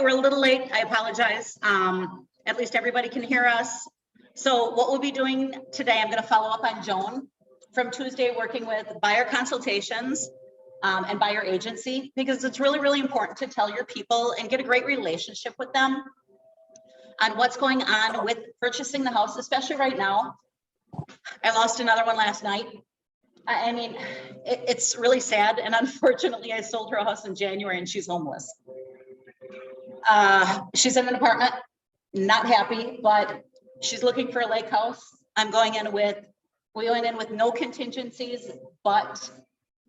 we're a little late. I apologize. At least everybody can hear us. So what we'll be doing today, I'm going to follow up on Joan from Tuesday, working with buyer consultations and buyer agency, because it's really, really important to tell your people and get a great relationship with them on what's going on with purchasing the house, especially right now. I lost another one last night. I mean, it's really sad. And unfortunately, I sold her a house in January and she's homeless. She's in an apartment, not happy, but she's looking for a lake house. We went in with no contingencies, but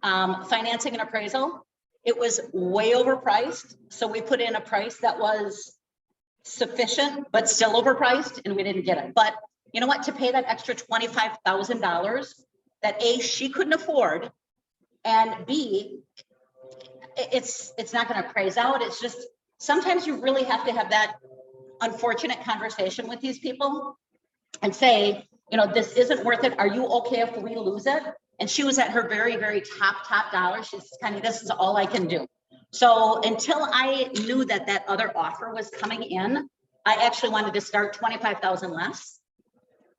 financing and appraisal. It was way overpriced. So we put in a price that was sufficient, but still overpriced, and we didn't get it. But you know what? To pay that extra $25,000 that A, she couldn't afford, and B, it's not going to appraise out. It's just, sometimes you really have to have that unfortunate conversation with these people and say, you know, this isn't worth it. Are you okay if we lose it? And she was at her very, very top dollar. She's kind of, this is all I can do. So until I knew that that other offer was coming in, I actually wanted to start 25,000 less.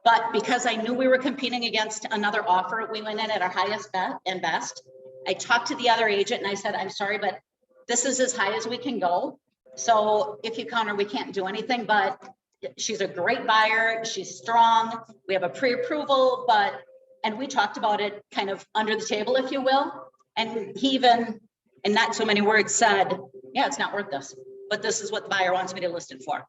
But because I knew we were competing against another offer, we went in at our highest bet and best. I talked to the other agent and I said, I'm sorry, but this is as high as we can go. So if you counter, we can't do anything, but she's a great buyer. She's strong. We have a pre-approval, and we talked about it kind of under the table, if you will. And he even, in not so many words, said, yeah, it's not worth this, but this is what the buyer wants me to list it for.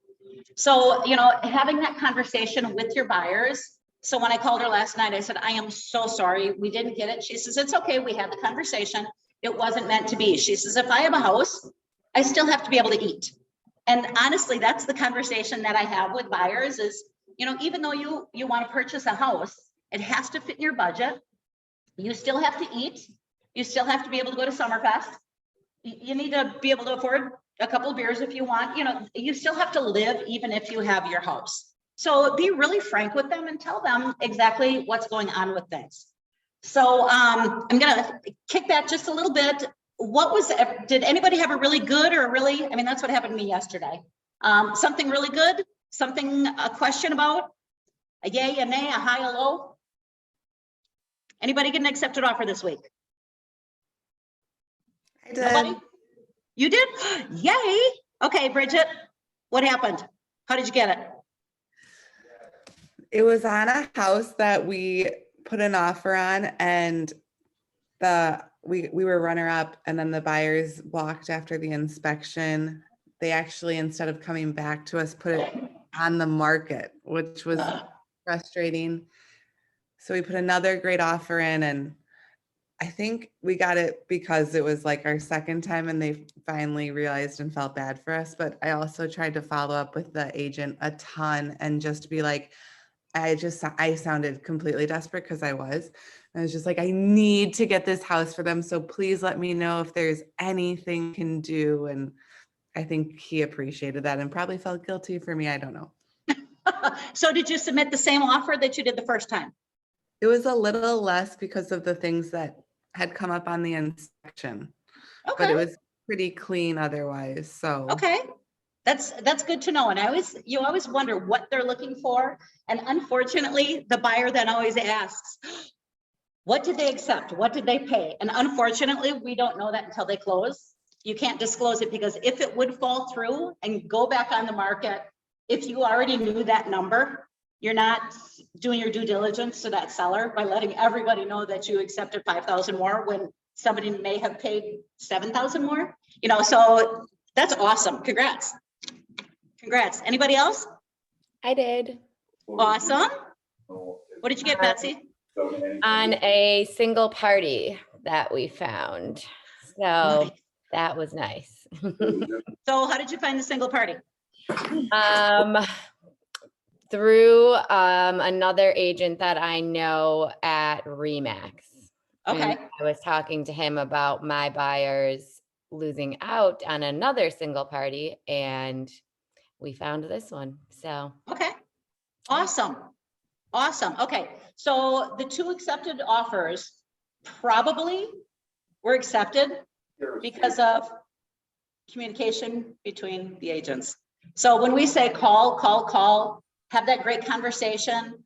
So, you know, having that conversation with your buyers. So when I called her last night, I said, I am so sorry, we didn't get it. She says, it's okay, we had the conversation. It wasn't meant to be. She says, if I have a house, I still have to be able to eat. And honestly, that's the conversation that I have with buyers is, you know, even though you want to purchase a house, it has to fit in your budget. You still have to eat. You still have to be able to go to Summerfest. You need to be able to afford a couple of beers if you want. You know, you still have to live even if you have your house. So be really frank with them and tell them exactly what's going on with things. So I'm going to kick back just a little bit. Did anybody have a really good or really, I mean, that's what happened to me yesterday. Something really good, a question about, a yay, a nay, a high, a low? Anybody get an accepted offer this week? I did. Nobody? You did? Yay. Okay, Bridget, what happened? How did you get it? It was on a house that we put an offer on, and we were runner up, and then the buyers balked after the inspection. They actually, instead of coming back to us, put it on the market, which was frustrating. So we put another great offer in, and I think we got it because it was like our second time and they finally realized and felt bad for us. But I also tried to follow up with the agent a ton and just be like, I sounded completely desperate because I was just like, I need to get this house for them. So please let me know if there's anything you can do. And I think he appreciated that and probably felt guilty for me. I don't know. So did you submit the same offer that you did the first time? It was a little less because of the things that had come up on the inspection. Okay. But it was pretty clean otherwise. So okay, that's good to know. And you always wonder what they're looking for. And unfortunately, the buyer then always asks, what did they accept? What did they pay? And unfortunately, we don't know that until they close. You can't disclose it because if it would fall through and go back on the market, if you already knew that number, you're not doing your due diligence to that seller by letting everybody know that you accepted 5,000 more when somebody may have paid 7,000 more. You know, so that's awesome. Congrats. Congrats. Anybody else? I did. Awesome. What did you get, Betsy? On a single party that we found. So nice. That was nice. So how did you find the single party? Through another agent that I know at Remax. Okay. And I was talking to him about my buyers losing out on another single party, and we found this one. So okay, awesome. Okay, so the two accepted offers probably were accepted because of communication between the agents. So when we say call, have that great conversation,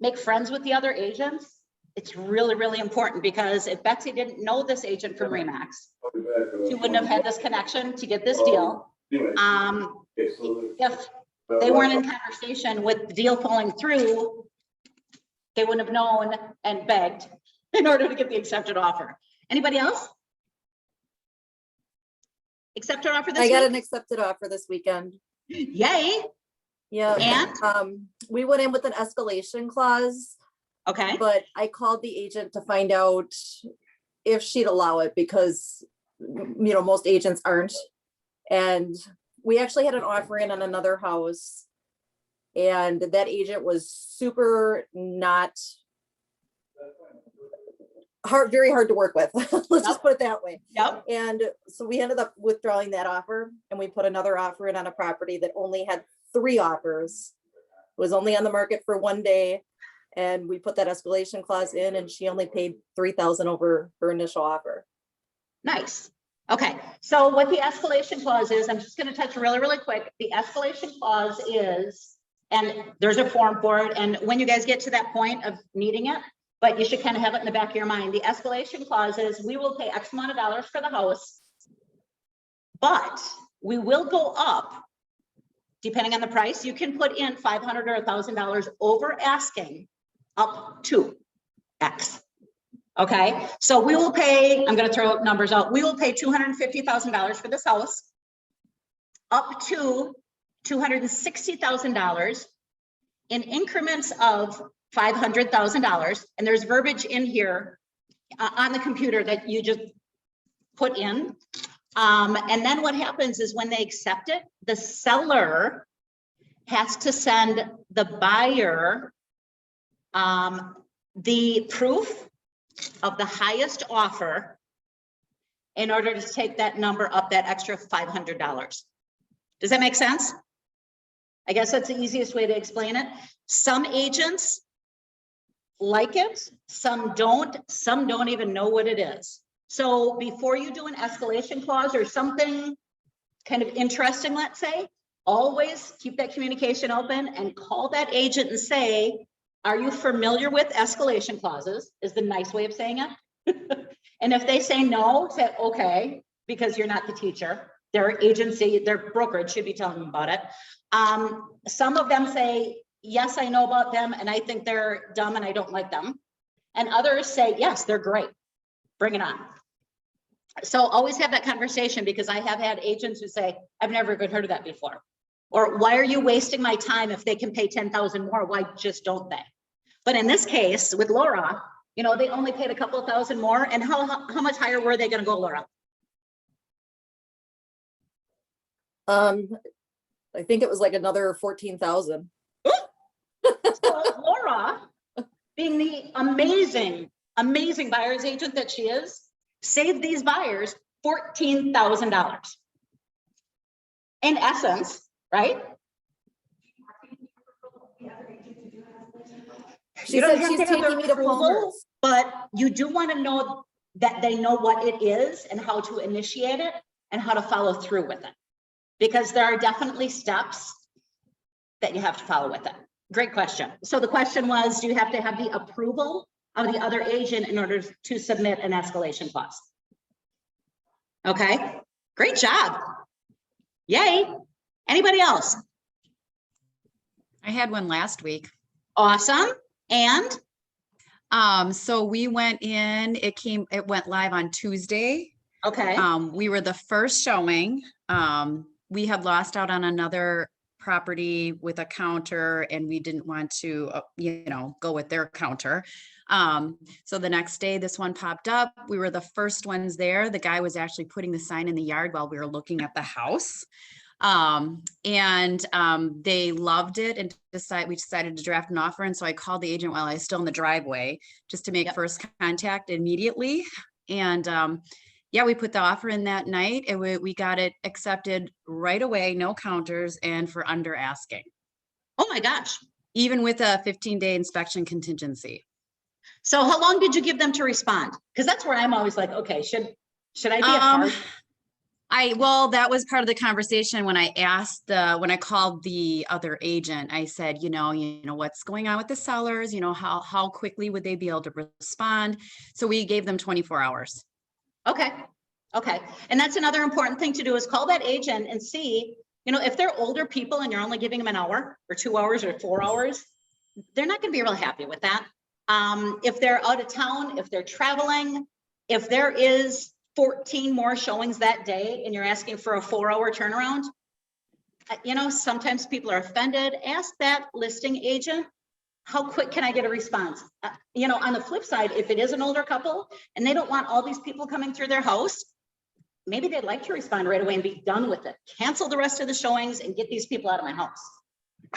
make friends with the other agents. It's really, really important, because if Betsy didn't know this agent from Remax, she wouldn't have had this connection to get this deal. If they weren't in conversation with the deal falling through, they wouldn't have known and begged in order to get the accepted offer. Anybody else? Accepted offer this I got week? an accepted offer this weekend. Yay. Yeah. And? We went in with an escalation clause, Okay. but I called the agent to find out if she'd allow it, because, you know, most agents aren't. And we actually had an offer in on another house, and that agent was super not hard, very hard to work with. Let's just put it that way. Yep. And so we ended up withdrawing that offer, and we put another offer in on a property that only had 3 offers. It was only on the market for 1 day, and we put that escalation clause in, and she only paid $3,000 over her initial offer. Nice. Okay. So what the escalation clause is, I'm just going to touch really, really quick. The escalation clause is, and there's a form for it. And when you guys get to that point of needing it, but you should kind of have it in the back of your mind. The escalation clause is, we will pay X amount of dollars for the house, but we will go up depending on the price. You can put in $500 or $1,000 over asking up to X. Okay, so we will pay, I'm going to throw numbers out. We will pay $250,000 for this house, up to $260,000 in increments of $500,000. And there's verbiage in here on the computer that you just put in. And then what happens is, when they accept it, the seller has to send the buyer the proof of the highest offer in order to take that number up, that extra $500. Does that make sense? I guess that's the easiest way to explain it. Some agents like it, some don't even know what it is. So before you do an escalation clause or something kind of interesting, let's say, always keep that communication open and call that agent and say, are you familiar with escalation clauses? Is the nice way of saying it. And if they say no, say, okay, because you're not the teacher. Their agency, their brokerage should be telling them about it. Some of them say, yes, I know about them, and I think they're dumb and I don't like them. And others say, yes, they're great. Bring it on. So always have that conversation, because I have had agents who say, I've never even heard of that before. Or why are you wasting my time if they can pay 10,000 more? Why just don't they? But in this case with Laura, you know, they only paid a couple thousand more. And how much higher were they going to go, Laura? I think it was like another 14,000. So Laura, being the amazing buyer's agent that she is, saved these buyers $14,000. In essence, right? She said she's taking me to Palmer's. But you do want to know that they know what it is and how to initiate it and how to follow through with it. Because there are definitely steps that you have to follow with it. Great question. So the question was, do you have to have the approval of the other agent in order to submit an escalation clause? Okay, great job. Yay. Anybody else? I had one last week. Awesome. And So we went in, it went live on Tuesday. okay, We were the first showing. We had lost out on another property with a counter, and we didn't want to, go with their counter. So the next day this one popped up. We were the first ones there. The guy was actually putting the sign in the yard while we were looking at the house. They loved it and we decided to draft an offer. And so I called the agent while I was still in the driveway just to make first contact immediately. And we put the offer in that night, and we got it accepted right away, no counters, and for under asking. oh my gosh. Even with a 15-day inspection contingency. So how long did you give them to respond? Because that's where I'm always like, okay, should I be a hard? Well, that was part of the conversation when I asked when I called the other agent, I said, you know, what's going on with the sellers, how quickly would they be able to respond? So we gave them 24 hours. Okay. Okay. And that's another important thing to do is call that agent and see, if they're older people and you're only giving them an hour or 2 hours or 4 hours, they're not going to be real happy with that. If they're out of town, if they're traveling, if there is 14 more showings that day and you're asking for a 4-hour turnaround, sometimes people are offended. Ask that listing agent, how quick can I get a response? On the flip side, if it is an older couple and they don't want all these people coming through their house, maybe they'd like to respond right away and be done with it. Cancel the rest of the showings and get these people out of my house.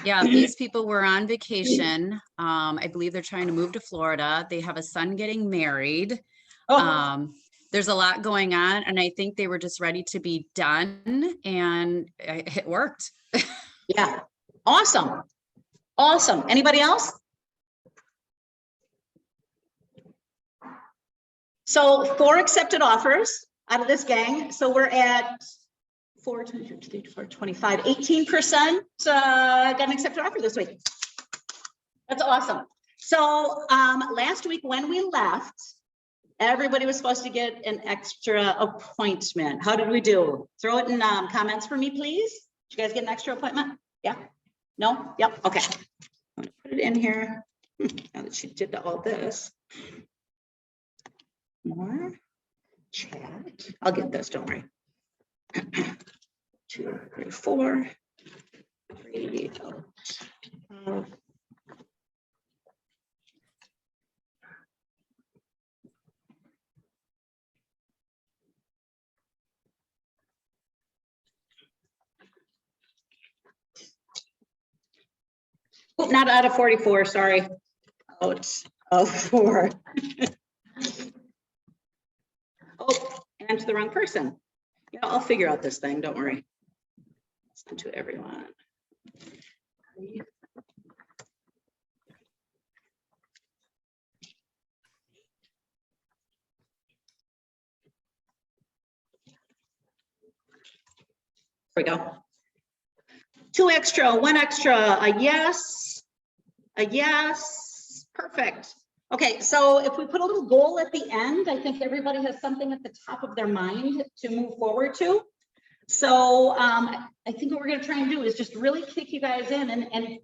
Yeah, these people were on vacation. I believe they're trying to move to Florida. They have a son getting married. Oh. There's a lot going on, and I think they were just ready to be done, and it worked. Yeah. Awesome. Awesome. Anybody else? So 4 accepted offers out of this gang. So we're at 4, 22, 4, 25, 18% got an accepted offer this week. That's awesome. So last week when we left, everybody was supposed to get an extra appointment. How did we do? Throw it in comments for me, please. Did you guys get an extra appointment? Yeah? No? Yep. Okay. I'm gonna put it in here. Now that she did all this. More chat. I'll get this, don't worry. 2, 3, 4. 3, not out of 44, sorry. Out of 4. Oh, and to the wrong person. Yeah, I'll figure out this thing, don't worry. Send to everyone. There we go. 2 extra, 1 extra, a yes, perfect. Okay, so if we put a little goal at the end, I think everybody has something at the top of their mind to move forward to. So I think what we're gonna try and do is just really kick you guys in and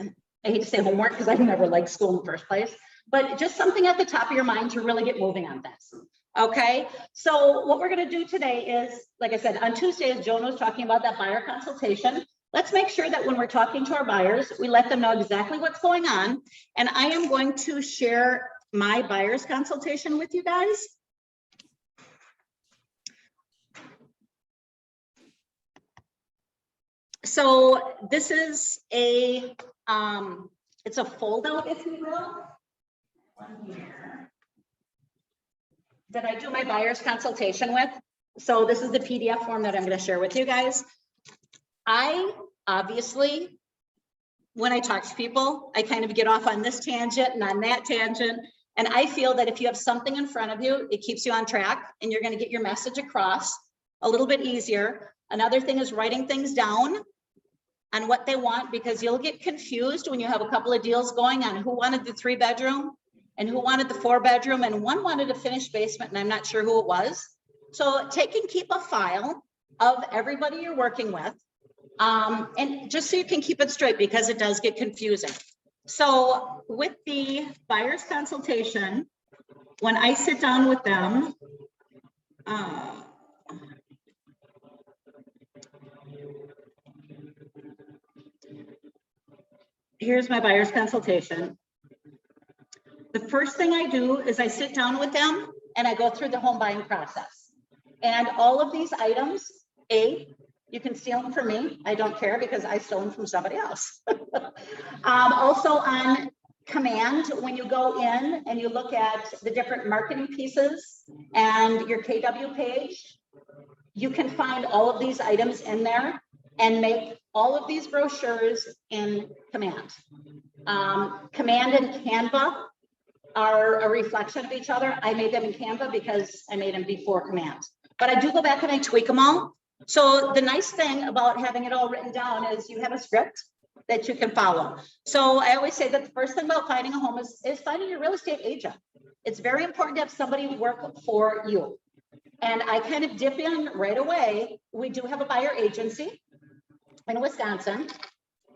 I hate to say homework because I never liked school in the first place, but just something at the top of your mind to really get moving on this. Okay, so what we're gonna do today is, like I said, on Tuesday, as Joan was talking about that buyer consultation, let's make sure that when we're talking to our buyers, we let them know exactly what's going on. And I am going to share my buyer's consultation with you guys. So this is a, it's a fold out, if you will. One here that I do my buyer's consultation with. So this is the PDF form that I'm going to share with you guys. I obviously, when I talk to people, I kind of get off on this tangent and on that tangent. And I feel that if you have something in front of you, it keeps you on track and you're going to get your message across a little bit easier. Another thing is writing things down on what they want, because you'll get confused when you have a couple of deals going on who wanted the 3-bedroom and who wanted the 4-bedroom, and one wanted a finished basement and I'm not sure who it was. So take and keep a file of everybody you're working with, and just so you can keep it straight, because it does get confusing. So with the buyer's consultation, when I sit down with them, here's my buyer's consultation. The first thing I do is I sit down with them and I go through the home buying process. And all of these items, you can steal them from me. I don't care because I stole them from somebody else. Also on command, when you go in and you look at the different marketing pieces and your KW page, you can find all of these items in there and make all of these brochures in command. Command and Canva are a reflection of each other. I made them in Canva because I made them before command. but I do go back and I tweak them all. So the nice thing about having it all written down is you have a script that you can follow. So I always say that the first thing about finding a home is finding your real estate agent. It's very important to have somebody work for you. And I kind of dip in right away. We do have a buyer agency in Wisconsin.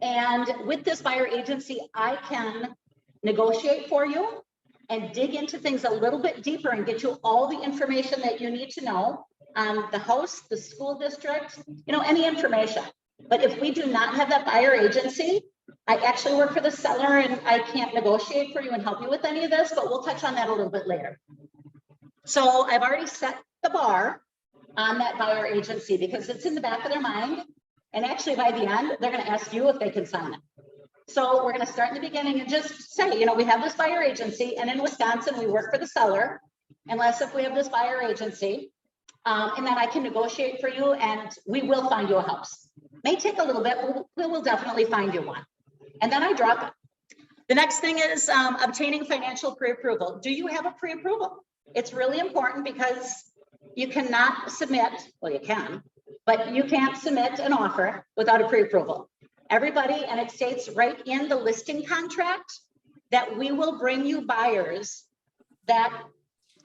And with this buyer agency, I can negotiate for you and dig into things a little bit deeper and get you all the information that you need to know on the house, the school district, any information. But if we do not have that buyer agency, I actually work for the seller and I can't negotiate for you and help you with any of this, but we'll touch on that a little bit later. So I've already set the bar on that buyer agency because it's in the back of their mind. And actually by the end, they're going to ask you if they can sign it. So we're going to start in the beginning and just say, we have this buyer agency, and in Wisconsin, we work for the seller, unless if we have this buyer agency, and then I can negotiate for you and we will find you a house. May take a little bit, but we will definitely find you one. And then I drop it. The next thing is obtaining financial pre-approval. Do you have a pre-approval? It's really important because you cannot submit, well, you can, but you can't submit an offer without a pre-approval. Everybody, and it states right in the listing contract that we will bring you buyers that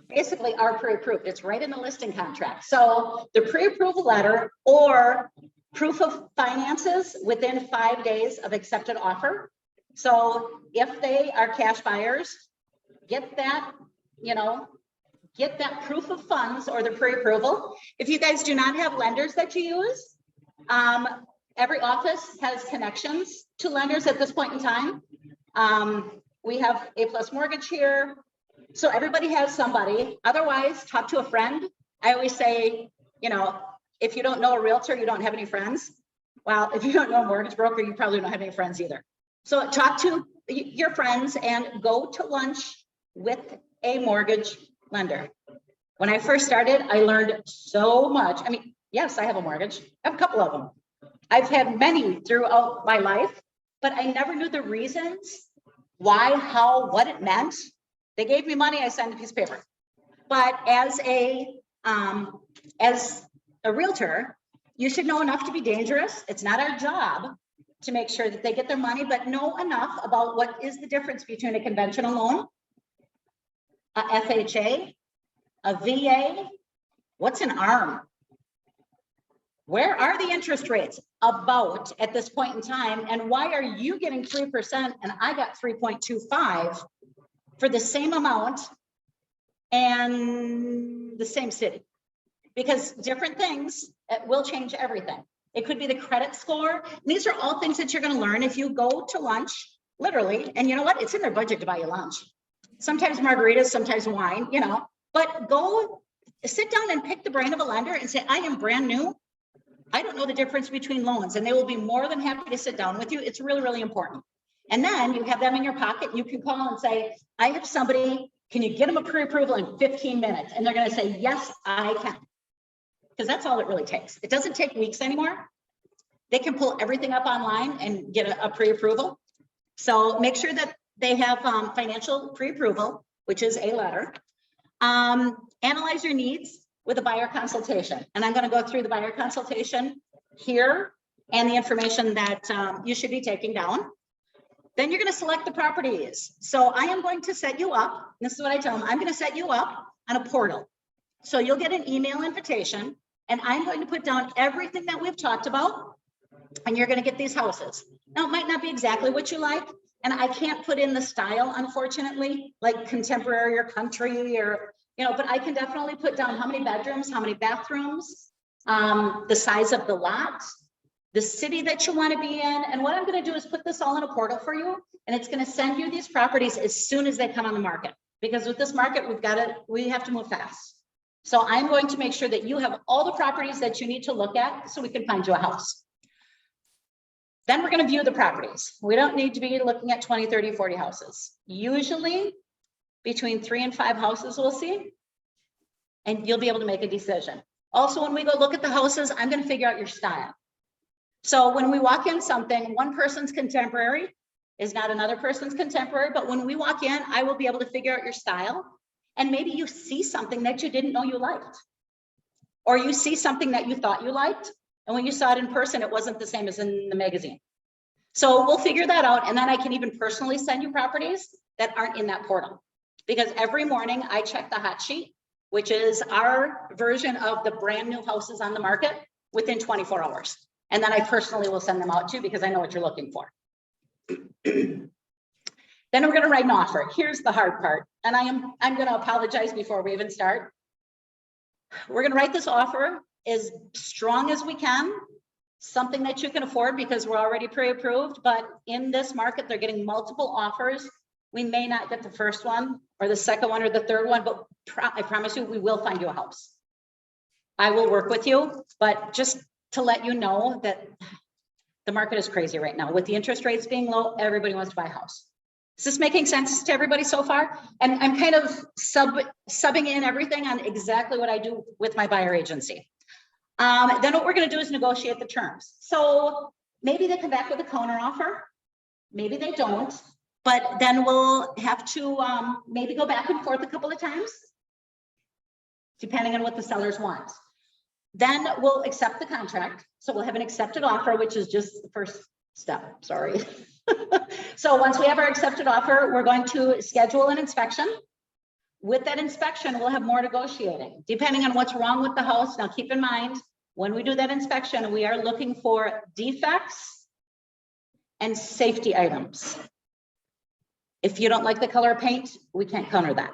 basically are pre-approved. It's right in the listing contract. So the pre-approval letter or proof of finances within 5 days of accepted offer. So if they are cash buyers, get that, get that proof of funds or the pre-approval. If you guys do not have lenders that you use, every office has connections to lenders at this point in time. We have A+ Mortgage here. So everybody has somebody. Otherwise, talk to a friend. I always say, if you don't know a realtor, you don't have any friends. Well, if you don't know a mortgage broker, you probably don't have any friends either. So talk to your friends and go to lunch with a mortgage lender. When I first started, I learned so much. I mean, yes, I have a mortgage. I have a couple of them. I've had many throughout my life, but I never knew the reasons why, how, what it meant. They gave me money, I signed a piece of paper. But as a realtor, you should know enough to be dangerous. It's not our job to make sure that they get their money, but know enough about what is the difference between a conventional loan, a FHA, a VA, what's an ARM? Where are the interest rates about at this point in time? And why are you getting 3% and I got 3.25 for the same amount and the same city? Because different things will change everything. It could be the credit score. These are all things that you're going to learn if you go to lunch, literally. And you know what? It's in their budget to buy you lunch. Sometimes margaritas, sometimes wine, but go sit down and pick the brain of a lender and say, I am brand new. I don't know the difference between loans, and they will be more than happy to sit down with you. It's really, really important. And then you have them in your pocket. You can call and say, I have somebody, can you get them a pre-approval in 15 minutes? And they're going to say, yes, I can. Because that's all it really takes. It doesn't take weeks anymore. They can pull everything up online and get a pre-approval. So make sure that they have financial pre-approval, which is a letter. Analyze your needs with a buyer consultation. And I'm going to go through the buyer consultation here and the information that you should be taking down. Then you're going to select the properties. So I am going to set you up. This is what I tell them. I'm going to set you up on a portal. So you'll get an email invitation, and I'm going to put down everything that we've talked about, and you're going to get these houses. Now, it might not be exactly what you like, and I can't put in the style, unfortunately, like contemporary or country or, but I can definitely put down how many bedrooms, how many bathrooms, the size of the lot, the city that you want to be in. And what I'm going to do is put this all in a portal for you, and it's going to send you these properties as soon as they come on the market. Because with this market, we have to move fast. So I'm going to make sure that you have all the properties that you need to look at so we can find you a house. Then we're going to view the properties. We don't need to be looking at 20, 30, 40 houses. Usually between 3 and 5 houses we'll see, and you'll be able to make a decision. Also, when we go look at the houses, I'm going to figure out your style. So when we walk in something, one person's contemporary is not another person's contemporary, but when we walk in, I will be able to figure out your style. And maybe you see something that you didn't know you liked. or you see something that you thought you liked, and when you saw it in person, it wasn't the same as in the magazine. So we'll figure that out. And then I can even personally send you properties that aren't in that portal. Because every morning I check the hot sheet, which is our version of the brand new houses on the market within 24 hours. And then I personally will send them out too, because I know what you're looking for. Then we're going to write an offer. Here's the hard part. And I'm going to apologize before we even start. We're going to write this offer as strong as we can, something that you can afford because we're already pre-approved, but in this market, they're getting multiple offers. We may not get the first one or the second one or the third one, but I promise you, we will find you a house. I will work with you, but just to let you know that the market is crazy right now. With the interest rates being low, everybody wants to buy a house. Is this making sense to everybody so far? And I'm kind of subbing in everything on exactly what I do with my buyer agency. Then what we're going to do is negotiate the terms. So maybe they come back with a counter offer. Maybe they don't, but then we'll have to maybe go back and forth a couple of times, depending on what the sellers want. Then we'll accept the contract. So we'll have an accepted offer, which is just the first step, sorry. So once we have our accepted offer, we're going to schedule an inspection. With that inspection, we'll have more negotiating, depending on what's wrong with the house. Now, keep in mind, when we do that inspection, we are looking for defects and safety items. If you don't like the color of paint, we can't counter that.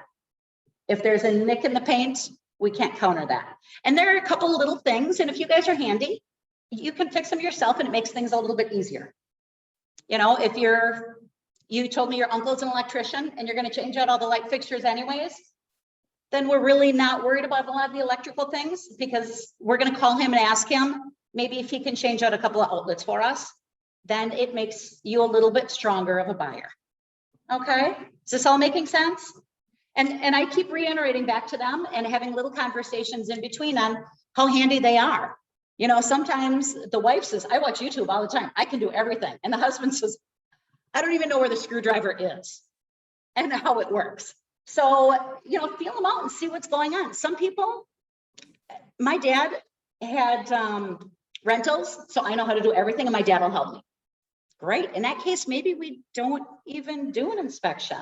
If there's a nick in the paint, we can't counter that. And there are a couple of little things, and if you guys are handy, you can fix them yourself, and it makes things a little bit easier. You know, if you told me your uncle's an electrician and you're going to change out all the light fixtures anyways, then we're really not worried about a lot of the electrical things, because we're going to call him and ask him maybe if he can change out a couple of outlets for us. Then it makes you a little bit stronger of a buyer. Okay, is this all making sense? And I keep reiterating back to them and having little conversations in between on how handy they are. You know, sometimes the wife says, I watch YouTube all the time, I can do everything. And the husband says, I don't even know where the screwdriver is and how it works. So, you know, feel them out and see what's going on. Some people, my dad had rentals, so I know how to do everything, and my dad will help me. Great. In that case, maybe we don't even do an inspection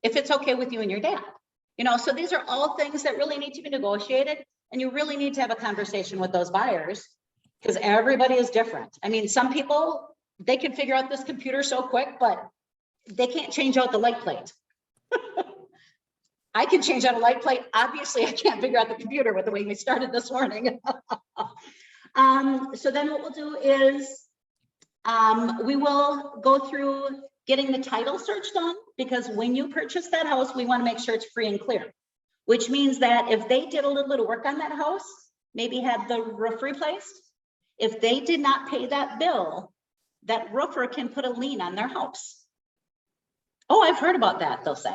if it's okay with you and your dad. You know, so these are all things that really need to be negotiated, and you really need to have a conversation with those buyers, because everybody is different. I mean, some people, they can figure out this computer so quick, but they can't change out the light plate. I can change out a light plate. Obviously, I can't figure out the computer with the way we started this morning. So then what we'll do is we will go through getting the title search done, because when you purchase that house, we want to make sure it's free and clear, which means that if they did a little bit of work on that house, maybe had the roof replaced, if they did not pay that bill, that roofer can put a lien on their house. Oh, I've heard about that, they'll say.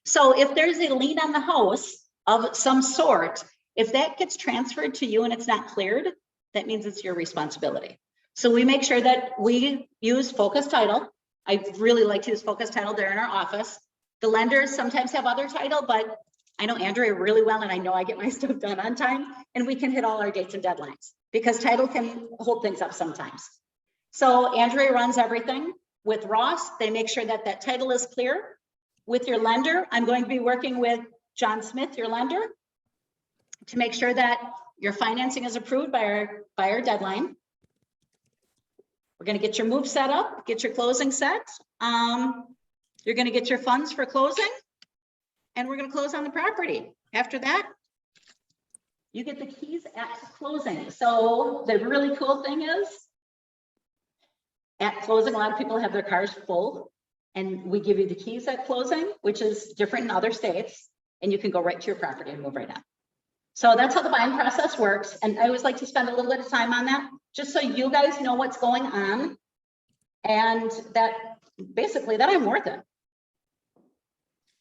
So if there's a lien on the house of some sort, if that gets transferred to you and it's not cleared, that means it's your responsibility. So we make sure that we use Focus Title. I really like to use Focus Title there in our office. The lenders sometimes have other title, but I know Andrea really well, and I know I get my stuff done on time, and we can hit all our dates and deadlines, because title can hold things up sometimes. So Andrea runs everything. With Ross, they make sure that that title is clear. With your lender, I'm going to be working with John Smith, your lender, to make sure that your financing is approved by our deadline. We're going to get your move set up, get your closing set. You're going to get your funds for closing, and we're going to close on the property. After that, you get the keys at closing. So the really cool thing is, at closing, a lot of people have their cars full, and we give you the keys at closing, which is different in other states, and you can go right to your property and move right out. So that's how the buying process works. And I always like to spend a little bit of time on that, just so you guys know what's going on, and that basically that I'm worth it.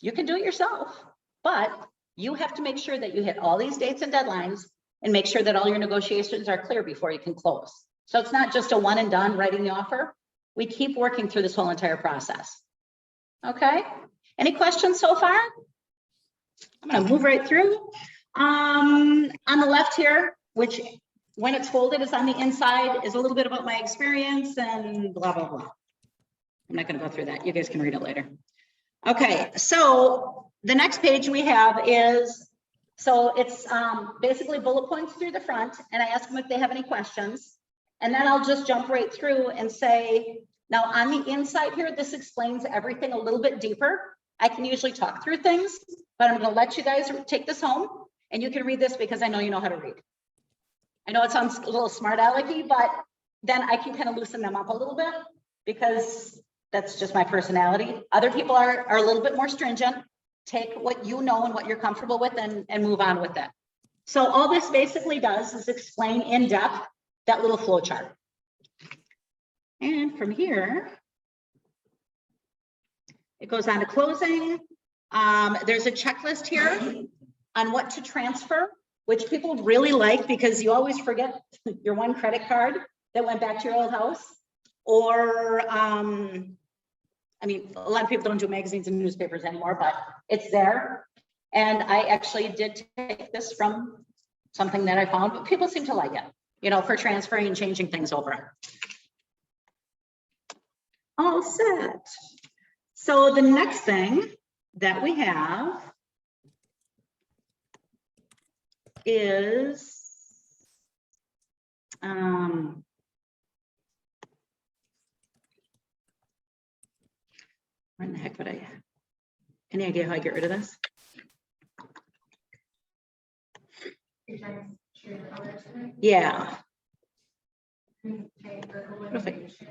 You can do it yourself, but you have to make sure that you hit all these dates and deadlines and make sure that all your negotiations are clear before you can close. So it's not just a one and done writing the offer. We keep working through this whole entire process. Okay, any questions so far? I'm going to move right through. On the left here, which when it's folded is on the inside, is a little bit about my experience and blah, blah, blah. I'm not going to go through that. You guys can read it later. Okay, so the next page we have is, so it's basically bullet points through the front, and I ask them if they have any questions. And then I'll just jump right through and say, now on the inside here, this explains everything a little bit deeper. I can usually talk through things, but I'm going to let you guys take this home and you can read this because I know you know how to read. I know it sounds a little smart alecky, but then I can kind of loosen them up a little bit because that's just my personality. Other people are a little bit more stringent. Take what you know and what you're comfortable with and move on with it. So all this basically does is explain in depth that little flow chart. And from here, it goes on to closing. There's a checklist here on what to transfer, which people really like because you always forget your one credit card that went back to your old house. Or, I mean, a lot of people don't do magazines and newspapers anymore, but it's there. And I actually did take this from something that I found, but people seem to like it, you know, for transferring and changing things over. All set. So the next thing that we have is where in the heck would I, any idea how I get rid of this? Yeah. Perfect.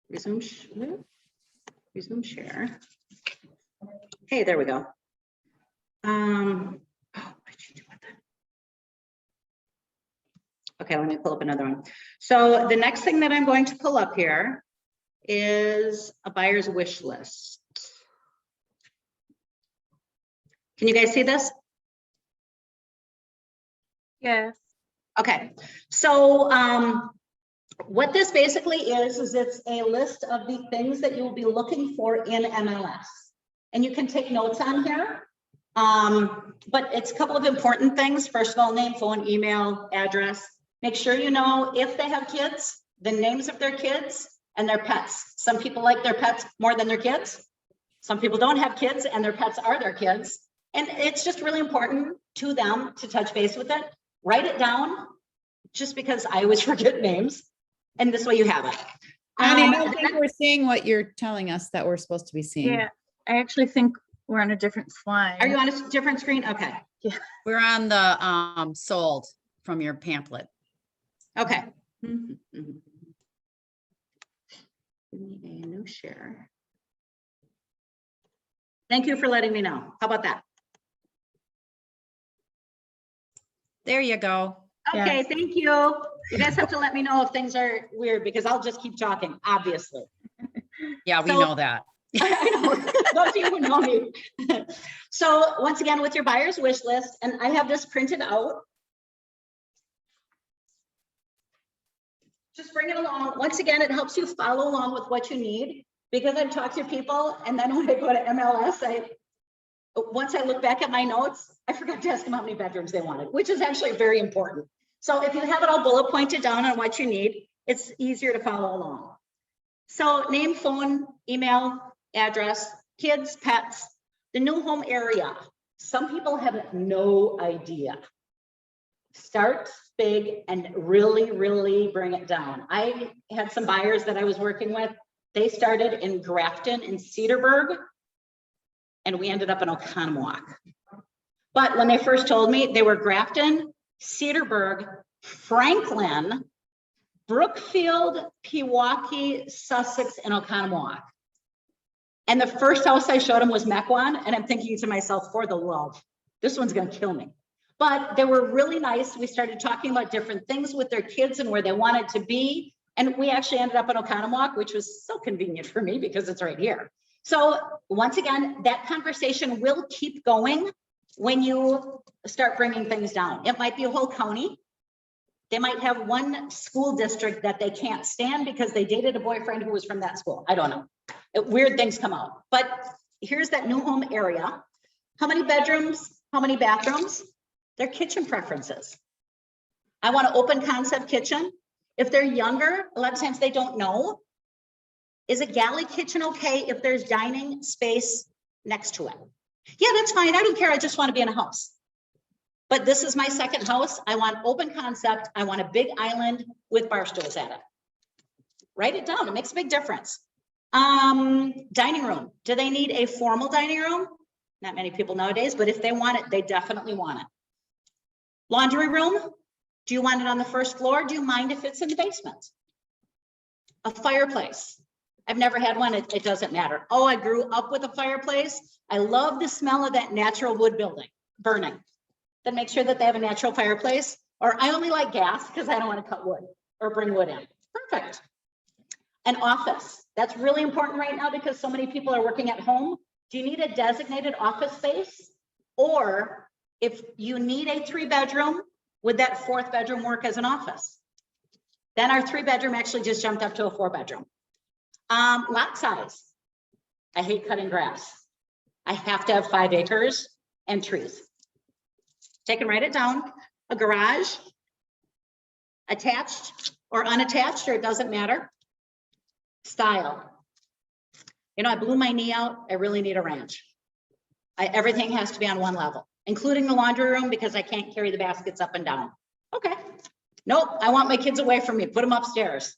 Resume share. Hey, there we go. Oh, what did you do with that? Okay, let me pull up another one. So the next thing that I'm going to pull up here is a buyer's wish list. Can you guys see this? Yes. Okay, so what this basically is it's a list of the things that you will be looking for in MLS. And you can take notes on here, but it's a couple of important things. First of all, name, phone, email, address. Make sure you know if they have kids, the names of their kids and their pets. Some people like their pets more than their kids. Some people don't have kids and their pets are their kids. And it's just really important to them to touch base with it. Write it down, just because I always forget names. And this way you have it. Connie, I don't think we're seeing what you're telling us that we're supposed to be seeing. Yeah, I actually think we're on a different slide. Are you on a different screen? Okay. We're on the sold from your pamphlet. Okay. Give me a new share. Thank you for letting me know. How about that? There you go. Okay, Yes. thank you. You guys have to let me know if things are weird because I'll just keep talking, obviously. Yeah, we So- know that. I know, those of you who know me. So once again, with your buyer's wish list, and I have this printed out. Just bring it along. Once again, it helps you follow along with what you need because I've talked to people and then when I go to MLS, once I look back at my notes, I forgot to ask them how many bedrooms they wanted, which is actually very important. So if you have it all bullet pointed down on what you need, it's easier to follow along. So name, phone, email, address, kids, pets, the new home area. Some people have no idea. Start big and really, really bring it down. I had some buyers that I was working with. They started in Grafton and Cedarburg, and we ended up in Oconomowoc. But when they first told me, they were Grafton, Cedarburg, Franklin, Brookfield, Pewaukee, Sussex, and Oconomowoc. And the first house I showed them was Mequon, and I'm thinking to myself, for the love, this one's gonna kill me. But they were really nice. We started talking about different things with their kids and where they wanted to be. And we actually ended up in Oconomowoc, which was so convenient for me because it's right here. So once again, that conversation will keep going when you start bringing things down. It might be a whole county. They might have one school district that they can't stand because they dated a boyfriend who was from that school. I don't know. Weird things come out. But here's that new home area. How many bedrooms? how many bathrooms, their kitchen preferences. I want an open concept kitchen. If they're younger, a lot of times they don't know. Is a galley kitchen okay if there's dining space next to it? Yeah, that's fine. I don't care. I just want to be in a house. But this is my second house. I want open concept. I want a big island with bar stools at it. Write it down. It makes a big difference. Dining room. Do they need a formal dining room? Not many people nowadays, but if they want it, they definitely want it. Laundry room. Do you want it on the first floor? Do you mind if it's in the basement? A fireplace. I've never had one. It doesn't matter. Oh, I grew up with a fireplace. I love the smell of that natural wood burning. Then make sure that they have a natural fireplace. Or I only like gas because I don't want to cut wood or bring wood in. Perfect. An office. That's really important right now because so many people are working at home. Do you need a designated office space? Or if you need a 3-bedroom, would that 4th bedroom work as an office? Then our 3-bedroom actually just jumped up to a 4-bedroom. Lot size. I hate cutting grass. I have to have 5 acres and trees. Take and write it down. A garage, attached or unattached, or it doesn't matter. Style. You know, I blew my knee out. I really need a ranch. Everything has to be on one level, including the laundry room because I can't carry the baskets up and down. Okay. Nope. I want my kids away from me. Put them upstairs.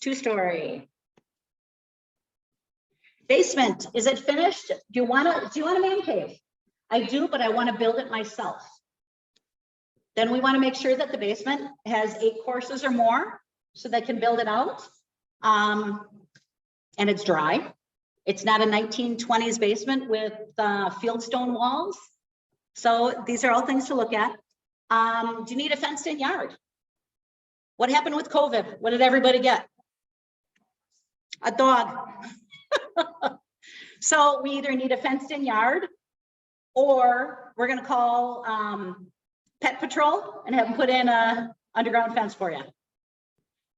2-story. Basement. Is it finished? Do you want a man cave? I do, but I want to build it myself. Then we want to make sure that the basement has 8 courses or more so they can build it out. And it's dry. It's not a 1920s basement with fieldstone walls. So these are all things to look at. Do you need a fenced in yard? What happened with COVID? What did everybody get? A dog. So we either need a fenced in yard or we're going to call Pet Patrol and have them put in a underground fence for you.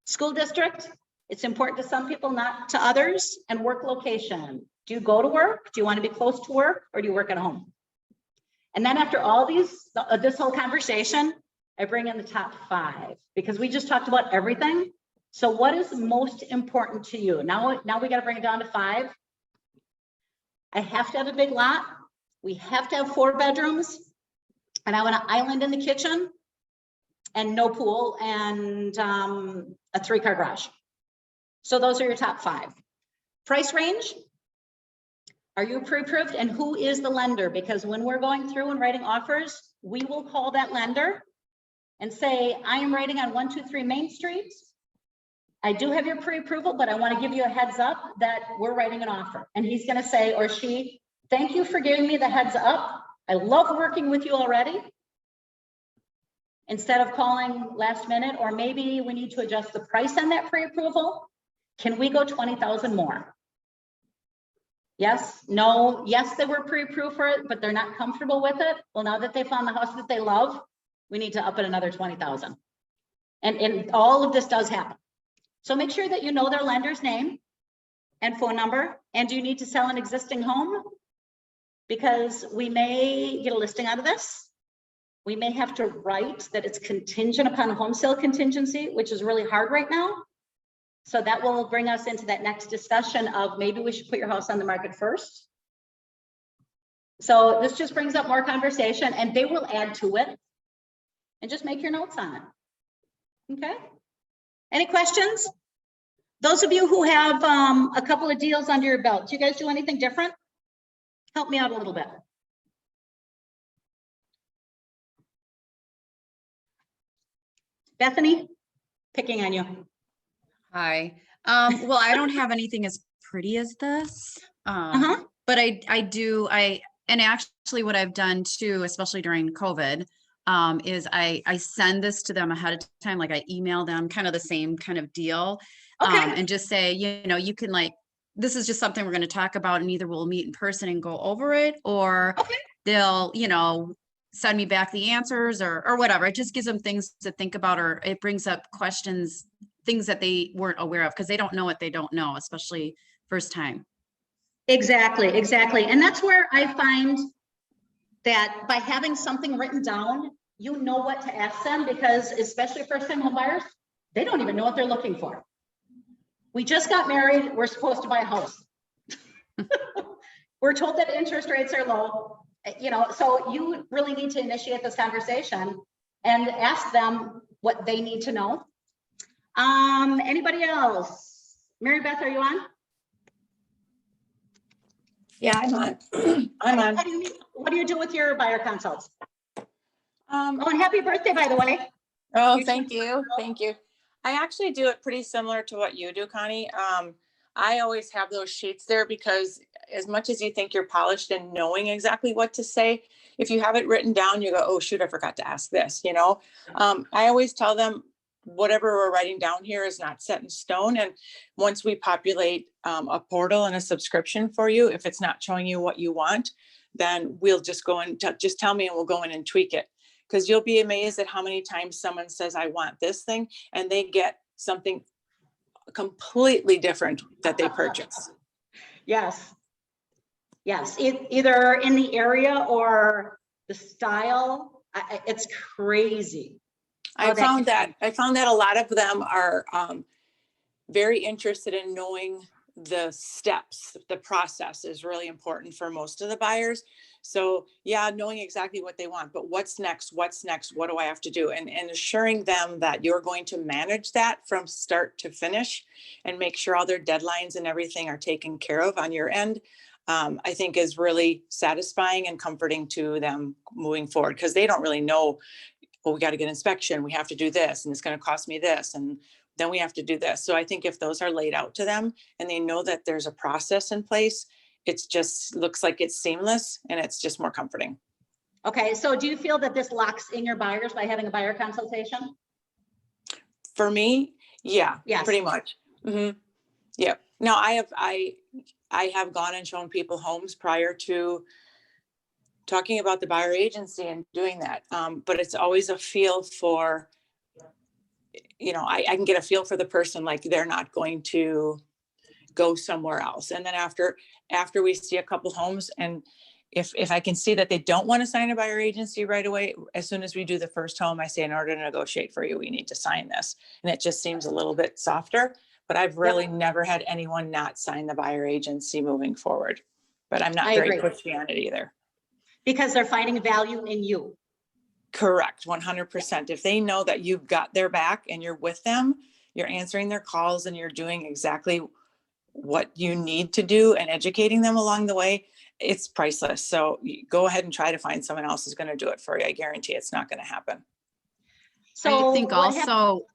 School district. It's important to some people, not to others. And work location. Do you go to work? Do you want to be close to work or do you work at home? And then after all this whole conversation, I bring in the top 5 because we just talked about everything. So what is most important to you? Now we got to bring it down to 5. I have to have a big lot. We have to have 4 bedrooms. And I want an island in the kitchen and no pool and a 3-car garage. So those are your top 5. Price range. Are you pre-approved and who is the lender? Because when we're going through and writing offers, we will call that lender and say, I am writing on 123 Main Street. I do have your pre-approval, but I want to give you a heads up that we're writing an offer. And he's going to say, or she, thank you for giving me the heads up. I love working with you already. Instead of calling last minute, or maybe we need to adjust the price on that pre-approval. Can we go 20,000 more? Yes, no, yes, they were pre-approved for it, but they're not comfortable with it. Well, now that they found the house that they love, we need to up it another 20,000. And all of this does happen. So make sure that you know their lender's name and phone number. And do you need to sell an existing home? Because we may get a listing out of this. We may have to write that it's contingent upon a home sale contingency, which is really hard right now. So that will bring us into that next discussion of maybe we should put your house on the market first. So this just brings up more conversation and they will add to it. And just make your notes on it. Okay. Any questions? Those of you who have a couple of deals under your belt, do you guys do anything different? Help me out a little bit. Bethany, picking on you. Hi. Well, I don't have anything as pretty as this. But and actually what I've done too, especially during COVID, is I send this to them ahead of time. Like I email them kind of the same kind of deal. Okay. And just say, you can this is just something we're going to talk about and either we'll meet in person and go over it or they'll, send me back the answers or whatever. It just gives them things to think about, or it brings up questions, things that they weren't aware of because they don't know what they don't know, especially first time. Exactly. And that's where I find that by having something written down, you know what to ask them, because especially first-time home buyers, they don't even know what they're looking for. We just got married, we're supposed to buy a house. We're told that interest rates are low, you know, so you really need to initiate this conversation and ask them what they need to know. Anybody else? Mary Beth, are you on? Yeah, I'm on. I'm on. What do you do with your buyer consults? Um, Oh, and happy birthday, by the way. oh, you thank you. Thank you. I actually do it pretty similar to what you do, Connie. I always have those sheets there because as much as you think you're polished and knowing exactly what to say, if you have it written down, you go, oh, shoot, I forgot to ask this, you know? I always tell them whatever we're writing down here is not set in stone. And once we populate a portal and a subscription for you, if it's not showing you what you want, then we'll just go and just tell me and we'll go in and tweak it. Because you'll be amazed at how many times someone says, I want this thing, and they get something completely different that they purchase. Yes. Yes, either in the area or the style. It's crazy. I found that a lot of them are very interested in knowing the steps. The process is really important for most of the buyers. So yeah, knowing exactly what they want, but what's next? What's next? What do I have to do? And assuring them that you're going to manage that from start to finish and make sure all their deadlines and everything are taken care of on your end, I think is really satisfying and comforting to them moving forward, because they don't really know, well, we got to get inspection, we have to do this, and it's going to cost me this, and then we have to do this. So I think if those are laid out to them and they know that there's a process in place, it's just looks like it's seamless and it's just more comforting. Okay, so do you feel that this locks in your buyers by having a buyer consultation? For me, yeah, Yes. pretty much. Mm-hmm. Yeah. Now I have gone and shown people homes prior to talking about the buyer agency and doing that. But it's always a feel for, you know, I can get a feel for the person, like they're not going to go somewhere else. And then after we see a couple homes, and if I can see that they don't want to sign a buyer agency right away, as soon as we do the first home, I say, in order to negotiate for you, we need to sign this. And it just seems a little bit softer, but I've really never had anyone not sign the buyer agency moving forward. But I'm not very pushy on it either. Because they're finding value in you. Correct, 100%. If they know that you've got their back and you're with them, you're answering their calls and you're doing exactly what you need to do and educating them along the way, it's priceless. So go ahead and try to find someone else who's going to do it for you. I guarantee it's not going to happen. So I think also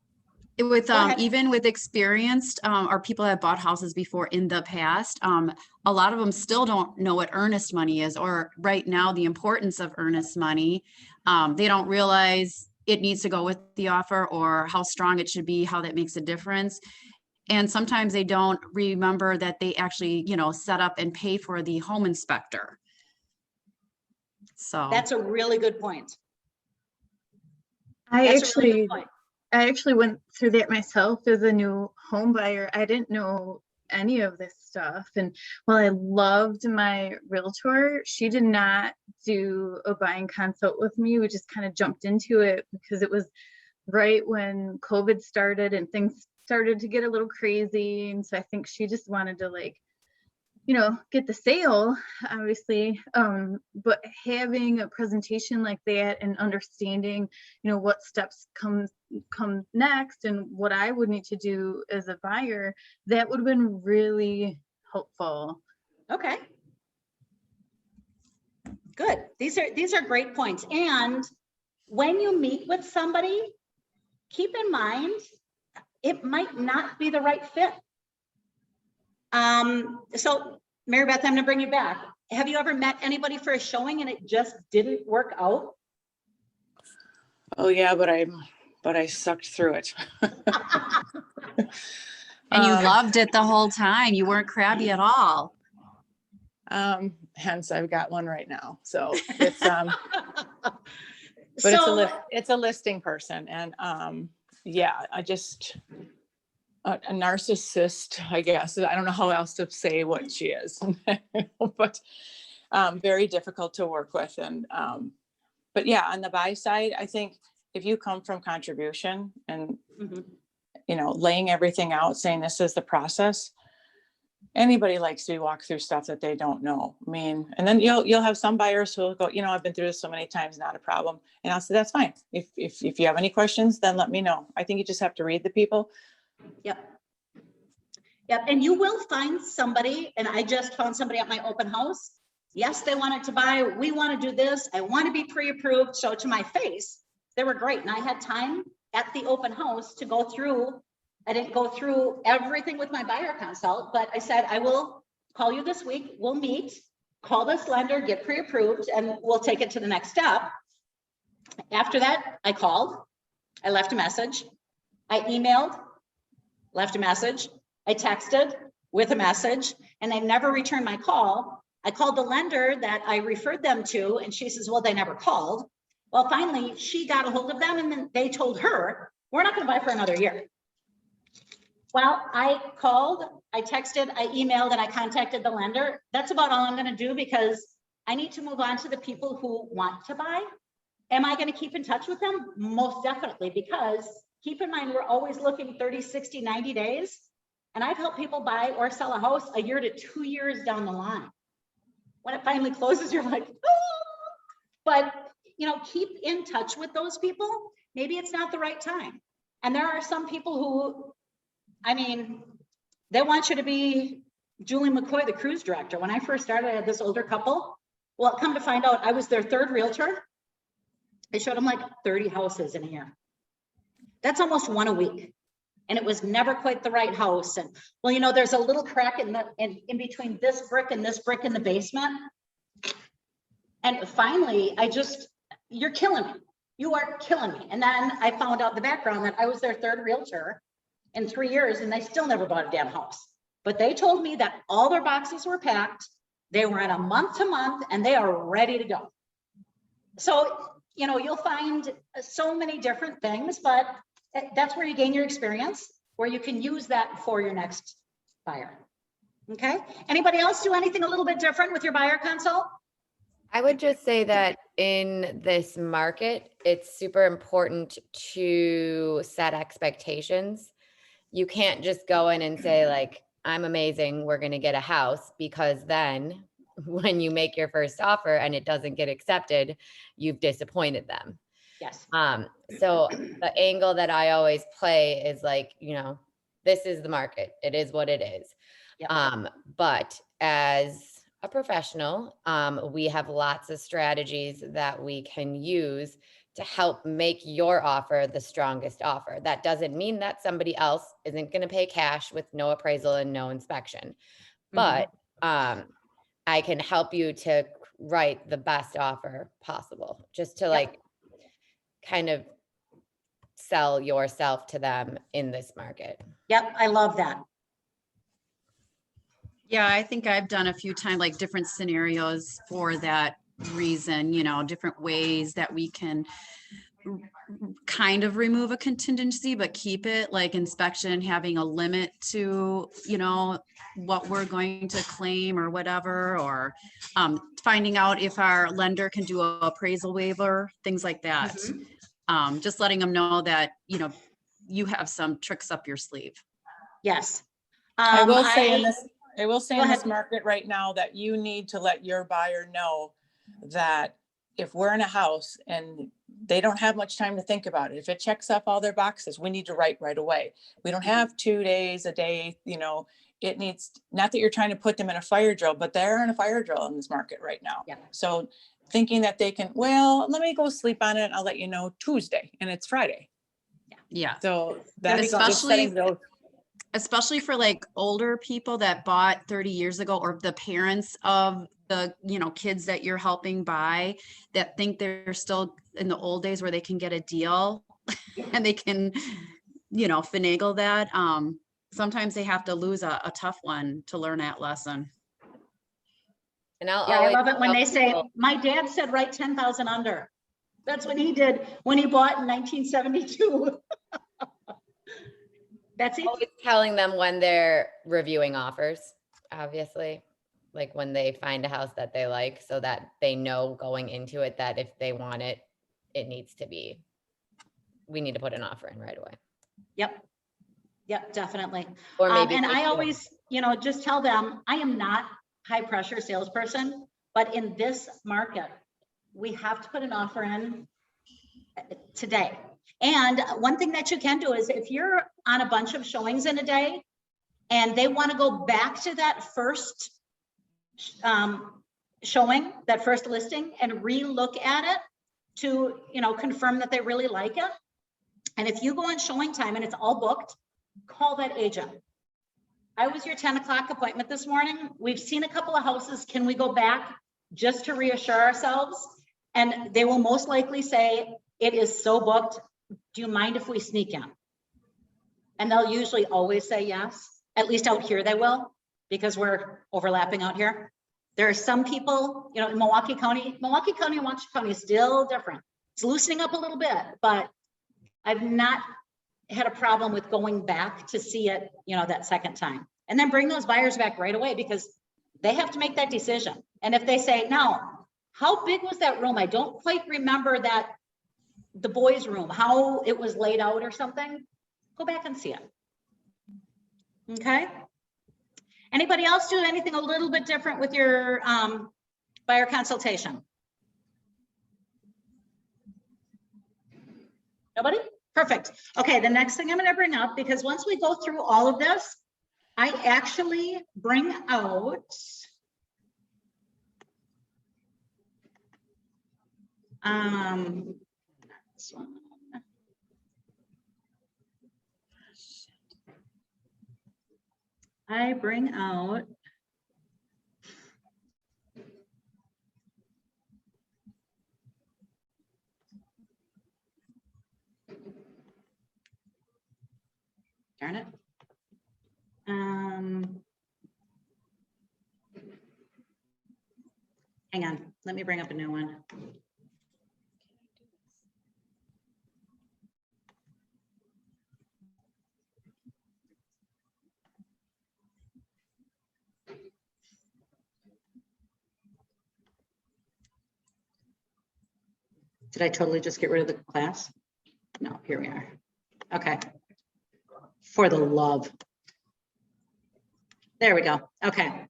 with even with experienced or people that have bought houses before in the past, a lot of them still don't know what earnest money is, or right now the importance of earnest money. They don't realize it needs to go with the offer or how strong it should be, how that makes a difference. And sometimes they don't remember that they actually, you know, set up and pay for the home inspector. So that's a really good point. I actually went through that myself as a new home buyer. I didn't know any of this stuff. And while I loved my realtor, she did not do a buying consult with me. We just kind of jumped into it because it was right when COVID started and things started to get a little crazy. And so I think she just wanted to, like, you know, get the sale, obviously, but having a presentation like that and understanding, you know, what steps come next and what I would need to do as a buyer, that would have been really helpful. Okay. Good. These are great points. And when you meet with somebody, keep in mind, it might not be the right fit. So Mary Beth, I'm gonna bring you back. Have you ever met anybody for a showing and it just didn't work out? Oh yeah, but I sucked through it. and you loved it the whole time. You weren't crabby at all. Hence I've got one right now. So it's but it's a listing person, and yeah, I just a narcissist, I guess. I don't know how else to say what she is, but very difficult to work with. And, but yeah, on the buy side, I think if you come from contribution and, Mhm. you know, laying everything out, saying this is the process, anybody likes to walk through stuff that they don't know. I mean, and then you'll have some buyers who will go, you know, I've been through this so many times, not a problem. And I'll say, that's fine. If you have any questions, then let me know. I think you just have to read the people. Yep. Yep, and you will find somebody, and I just found somebody at my open house. Yes, they wanted to buy, we want to do this, I want to be pre-approved. So to my face, they were great. And I had time at the open house to go through. I didn't go through everything with my buyer consult, but I said, I will call you this week. We'll meet, call this lender, get pre-approved, and we'll take it to the next step. After that, I called, I left a message, I emailed, left a message, I texted with a message, and they never returned my call. I called the lender that I referred them to, and she says, well, they never called. Well, finally, she got a hold of them, and then they told her, we're not going to buy for another year. Well, I called, I texted, I emailed, and I contacted the lender. That's about all I'm going to do, because I need to move on to the people who want to buy. Am I going to keep in touch with them? Most definitely, because keep in mind, we're always looking 30, 60, 90 days. And I've helped people buy or sell a house a year to 2 years down the line. When it finally closes, you're like, oh. But, you know, keep in touch with those people. Maybe it's not the right time. And there are some people who, I mean, they want you to be Julie McCoy, the cruise director. When I first started, I had this older couple. Well, come to find out, I was their third realtor. I showed them like 30 houses in a year. That's almost one a week. And it was never quite the right house. And well, you know, there's a little crack in between this brick and this brick in the basement. And finally, you're killing me. You are killing me. And then I found out the background that I was their third realtor in 3 years, and they still never bought a damn house. But they told me that all their boxes were packed. They were in a month to month, and they are ready to go. So, you know, you'll find so many different things, but that's where you gain your experience, where you can use that for your next buyer. Okay. Anybody else do anything a little bit different with your buyer consult? I would just say that in this market, it's super important to set expectations. You can't just go in and say like, I'm amazing, we're going to get a house, because then when you make your first offer and it doesn't get accepted, you've disappointed them. Yes. So the angle that I always play is like, you know, this is the market. It is what it is. Yep. But as a professional, we have lots of strategies that we can use to help make your offer the strongest offer. That doesn't mean that somebody else isn't going to pay cash with no appraisal and no inspection, but I can help you to write the best offer possible, just to like kind of sell yourself to them in this market. Yep. I love that. Yeah, I think I've done a few times, like different scenarios for that reason, you know, different ways that we can kind of remove a contingency, but keep it, like inspection, having a limit to, you know, what we're going to claim or whatever, or finding out if our lender can do a appraisal waiver, things like that. Just letting them know that, you know, you have some tricks up your sleeve. Yes. I will say in this ahead. market right now that you need to let your buyer know that if we're in a house and they don't have much time to think about it, if it checks off all their boxes, we need to write right away. We don't have 2 days, a day, you know, it needs, not that you're trying to put them in a fire drill, but they're in a fire drill in this market right now. Yeah. So thinking that they can, well, let me go sleep on it. I'll let you know Tuesday, and it's Friday. Yeah. So that's especially for like older people that bought 30 years ago, or the parents of the, you know, kids that you're helping buy that think they're still in the old days where they can get a deal and they can, you know, finagle that. Sometimes they have to lose a tough one to learn that lesson. And I love it when they say, my dad said write 10,000 under. That's what he did when he bought in 1972. That's it. Always telling them when they're reviewing offers, obviously. like when they find a house that they like, so that they know going into it that if they want it, we need to put an offer in right away. Yep. Yep, definitely. Or maybe And wait I till- always, just tell them, I am not high pressure salesperson, but in this market, we have to put an offer in today. And one thing that you can do is if you're on a bunch of showings in a day and they want to go back to that first showing, that first listing, and re-look at it to, confirm that they really like it. And if you go on showing time and it's all booked, call that agent. I was your 10 o'clock appointment this morning. We've seen a couple of houses. Can we go back just to reassure ourselves? And they will most likely say, it is so booked. Do you mind if we sneak in? And they'll usually always say yes. At least out here they will, because we're overlapping out here. There are some people, in Milwaukee County and Washington County is still different. It's loosening up a little bit, but I've not had a problem with going back to see it, that second time. And then bring those buyers back right away because they have to make that decision. And if they say, no, how big was that room? I don't quite remember that, the boys' room, how it was laid out or something, go back and see it. Okay. Anybody else do anything a little bit different with your buyer consultation? Nobody? Perfect. Okay, the next thing I'm going to bring up, because once we go through all of this, I actually bring out this one. I bring out darn it. Hang on, let me bring up a new one. Did I totally just get rid of the class? No, here we are. Okay. For the love. There we go. Okay.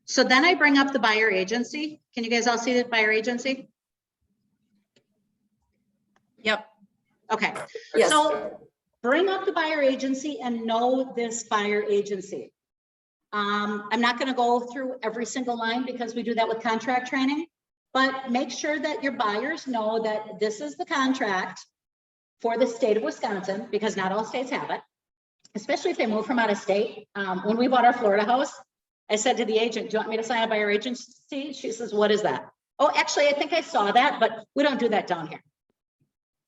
So then I bring up the buyer agency. Can you guys all see the buyer agency? Yep. Okay. Yes. So bring up the buyer agency and know this buyer agency. I'm not going to go through every single line because we do that with contract training, but make sure that your buyers know that this is the contract for the state of Wisconsin, because not all states have it, especially if they move from out of state. When we bought our Florida house, I said to the agent, do you want me to sign a buyer agency? She says, what is that? Oh, actually, I think I saw that, but we don't do that down here.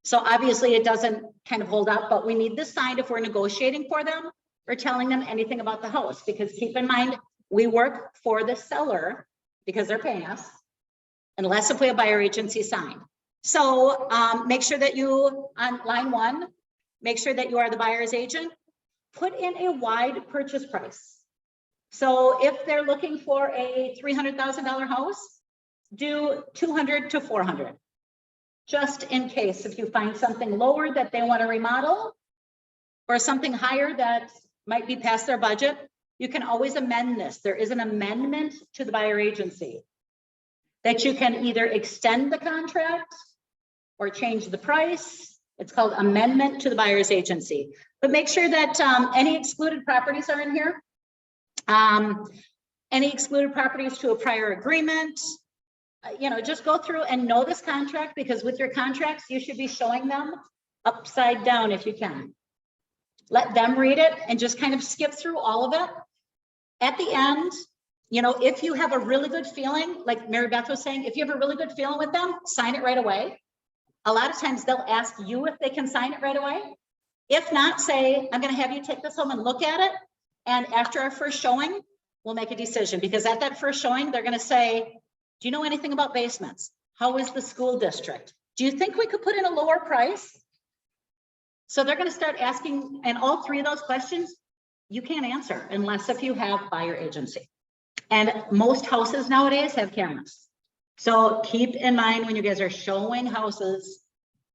So obviously it doesn't kind of hold up, but we need this signed if we're negotiating for them or telling them anything about the house, because keep in mind, we work for the seller because they're paying us, unless if we have buyer agency signed. So make sure that you, on line 1, make sure that you are the buyer's agent. Put in a wide purchase price. So if they're looking for a $300,000 house, do 200 to 400. Just in case, if you find something lower that they want to remodel or something higher that might be past their budget, you can always amend this. There is an amendment to the buyer agency that you can either extend the contract or change the price. It's called amendment to the buyer's agency. But make sure that any excluded properties are in here. Any excluded properties to a prior agreement. Just go through and know this contract, because with your contracts, you should be showing them upside down if you can. Let them read it and just kind of skip through all of it. At the end, if you have a really good feeling, like Mary Beth was saying, if you have a really good feeling with them, sign it right away. A lot of times they'll ask you if they can sign it right away. If not, say, I'm going to have you take this home and look at it. And after our first showing, we'll make a decision, because at that first showing, they're going to say, do you know anything about basements? How is the school district? Do you think we could put in a lower price? So they're going to start asking, and all 3 of those questions you can't answer unless if you have buyer agency. And most houses nowadays have cameras. So keep in mind when you guys are showing houses,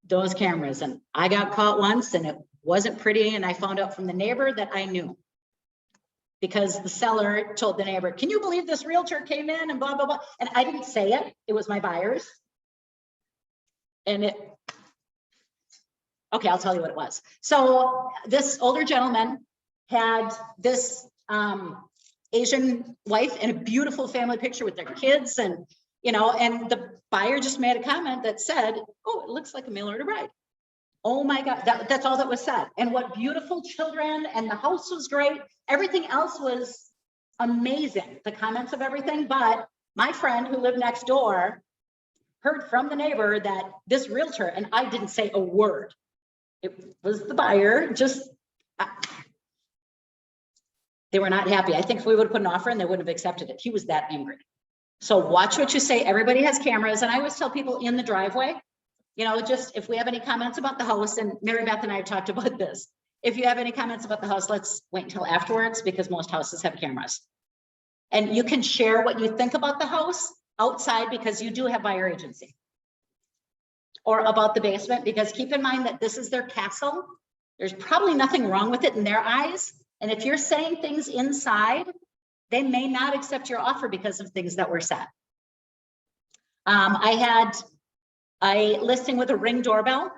those cameras. And I got caught once and it wasn't pretty. And I found out from the neighbor that I knew. Because the seller told the neighbor, can you believe this realtor came in and blah, blah, blah. And I didn't say it. It was my buyers. And okay, I'll tell you what it was. So this older gentleman had this Asian wife and a beautiful family picture with their kids, and and the buyer just made a comment that said, oh, it looks like a mail order bride. Oh my God, that's all that was said. And what beautiful children, and the house was great. Everything else was amazing, the comments of everything. But my friend who lived next door heard from the neighbor that this realtor, and I didn't say a word. It was the buyer, just, they were not happy. I think if we would have put an offer in, they wouldn't have accepted it. He was that angry. So watch what you say. Everybody has cameras. And I always tell people in the driveway, just if we have any comments about the house, and Mary Beth and I have talked about this. If you have any comments about the house, let's wait until afterwards, because most houses have cameras. And you can share what you think about the house outside, because you do have buyer agency. Or about the basement, because keep in mind that this is their castle. There's probably nothing wrong with it in their eyes. And if you're saying things inside, they may not accept your offer because of things that were said. I had a listing with a Ring doorbell,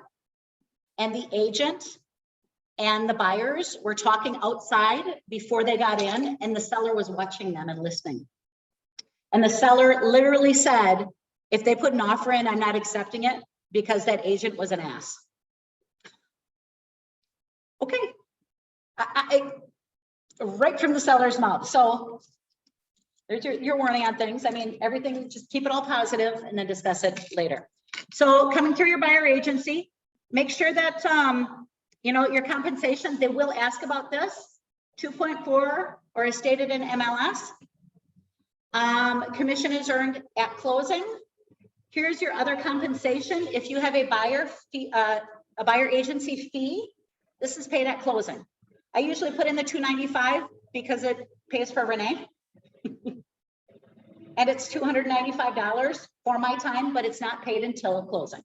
and the agent and the buyers were talking outside before they got in, and the seller was watching them and listening. And the seller literally said, if they put an offer in, I'm not accepting it because that agent was an ass. Okay. Right from the seller's mouth. So there's your warning on things. I mean, everything, just keep it all positive and then discuss it later. So coming through your buyer agency, make sure that, your compensation, they will ask about this, 2.4 or as stated in MLS. Commission is earned at closing. Here's your other compensation. If you have a buyer fee, a buyer agency fee, this is paid at closing. I usually put in the $295 because it pays for Renee. And it's $295 for my time, but it's not paid until closing.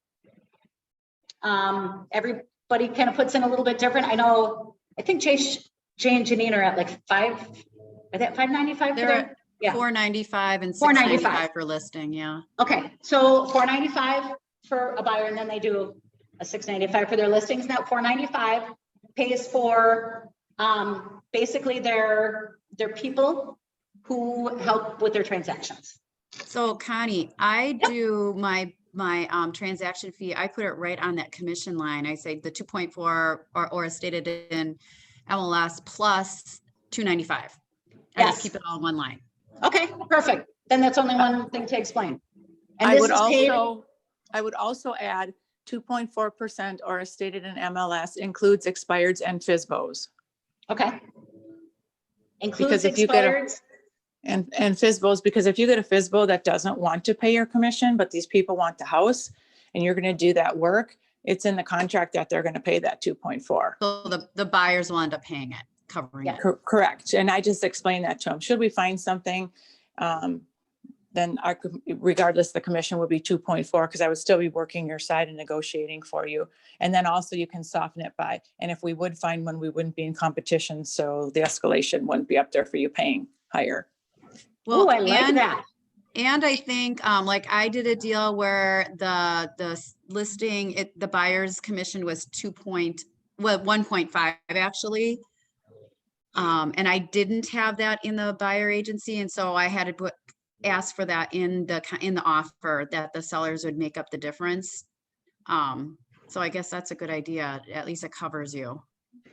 Everybody kind of puts in a little bit different. I think Jay and Janine are at like $595 They're yeah. $495 and $495 $695 for listing. Yeah. Okay, so $495 for a buyer, and then they do a $695 for their listings. Now $495 pays for basically their people who help with their transactions. So Connie, I do my transaction fee. I put it right on that commission line. I say the 2.4 or as stated in MLS plus $295. I Yes. just keep it all in one line. Okay, perfect. Then that's only one thing to explain. And I this would is paid. also add 2.4% or as stated in MLS includes expireds and FSBOs. Okay. Includes Because if you get expireds. And FSBOs, because if you get a FSBO that doesn't want to pay your commission, but these people want the house and you're going to do that work, it's in the contract that they're going to pay that 2.4. So the buyers will end up paying it, covering Yeah. it. Correct. And I just explained that to them. Should we find something, then regardless, the commission would be 2.4 because I would still be working your side and negotiating for you. And then also you can soften it by, and if we would find one, we wouldn't be in competition. So the escalation wouldn't be up there for you paying higher. Oh, I like that. And I think like I did a deal where the listing, the buyer's commission was 1.5 actually. And I didn't have that in the buyer agency. And so I had to ask for that in the offer that the sellers would make up the difference. So I guess that's a good idea. At least it covers you.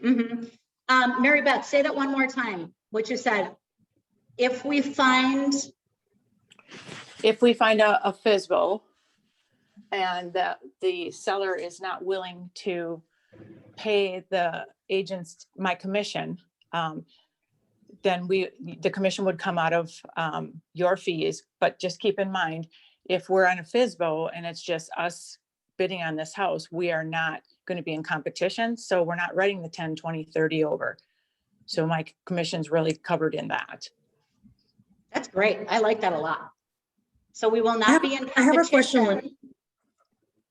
Mm-hmm. Mary Beth, say that one more time, what you said. If we find a FSBO and the seller is not willing to pay the agents my commission, then the commission would come out of your fees. But just keep in mind, if we're on a FSBO and it's just us bidding on this house, we are not going to be in competition. So we're not writing the 10, 20, 30 over. So my commission's really covered in that. That's great. I like that a lot. So we will not be in competition. I have a question.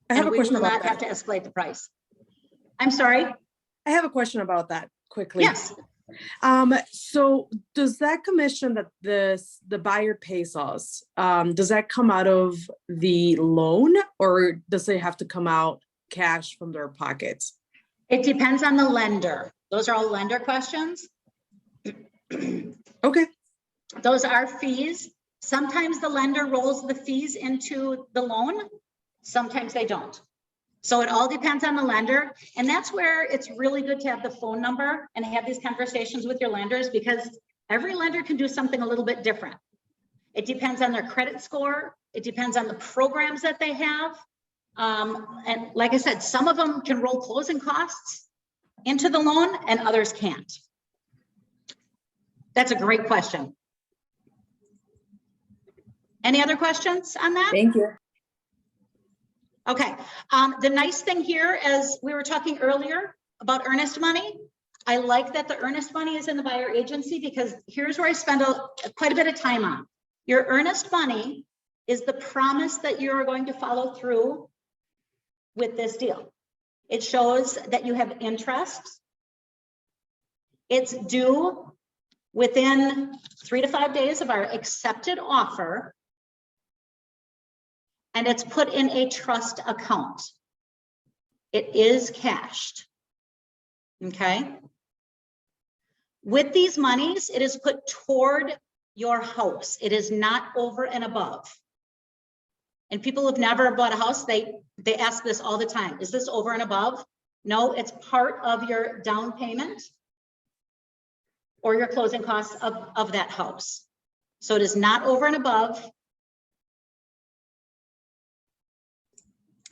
I have and a we question will about not have that. to escalate the price. I'm sorry? I have a question about that quickly. Yes. So does that commission that the buyer pays us, does that come out of the loan, or does it have to come out cash from their pockets? It depends on the lender. Those are all lender questions. Okay. Those are fees. Sometimes the lender rolls the fees into the loan. Sometimes they don't. So it all depends on the lender. And that's where it's really good to have the phone number and have these conversations with your lenders, because every lender can do something a little bit different. It depends on their credit score. It depends on the programs that they have. And like I said, some of them can roll closing costs into the loan and others can't. That's a great question. Any other questions on that? Thank you. Okay, the nice thing here, as we were talking earlier about earnest money, I like that the earnest money is in the buyer agency, because here's where I spend quite a bit of time on. Your earnest money is the promise that you're going to follow through with this deal. It shows that you have interest. It's due within 3 to 5 days of our accepted offer. And it's put in a trust account. It is cashed. Okay. With these monies, it is put toward your house. It is not over and above. And people who've never bought a house, they ask this all the time. Is this over and above? No, it's part of your down payment or your closing costs of that house. So it is not over and above.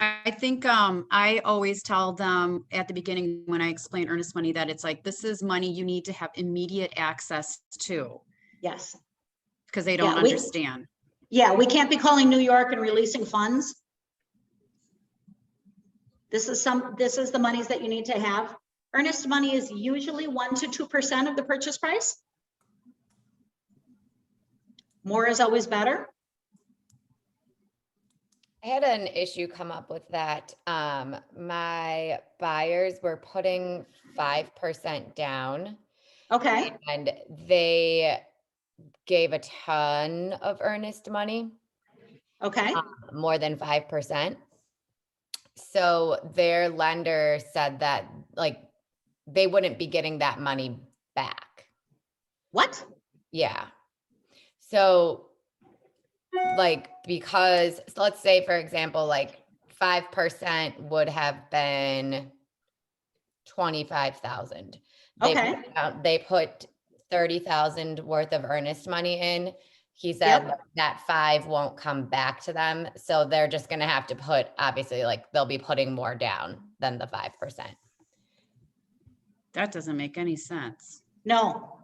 I think I always tell them at the beginning when I explain earnest money that it's like, this is money you need to have immediate access to, Yes. because they don't Yeah, we- understand. Yeah, we can't be calling New York and releasing funds. This is the monies that you need to have. Earnest money is usually 1 to 2% of the purchase price. More is always better. I had an issue come up with that. My buyers were putting 5% down, Okay, and they gave a ton of earnest money, okay, more than 5%. So their lender said that like they wouldn't be getting that money back. what? Yeah. So like, because so let's say, for example, like 5% would have been 25,000. Okay. They put 30,000 worth of earnest money in. He said that 5 won't come back to them. So they're just going to have to put, obviously, like they'll be putting more down than the 5%. That doesn't make any sense. No,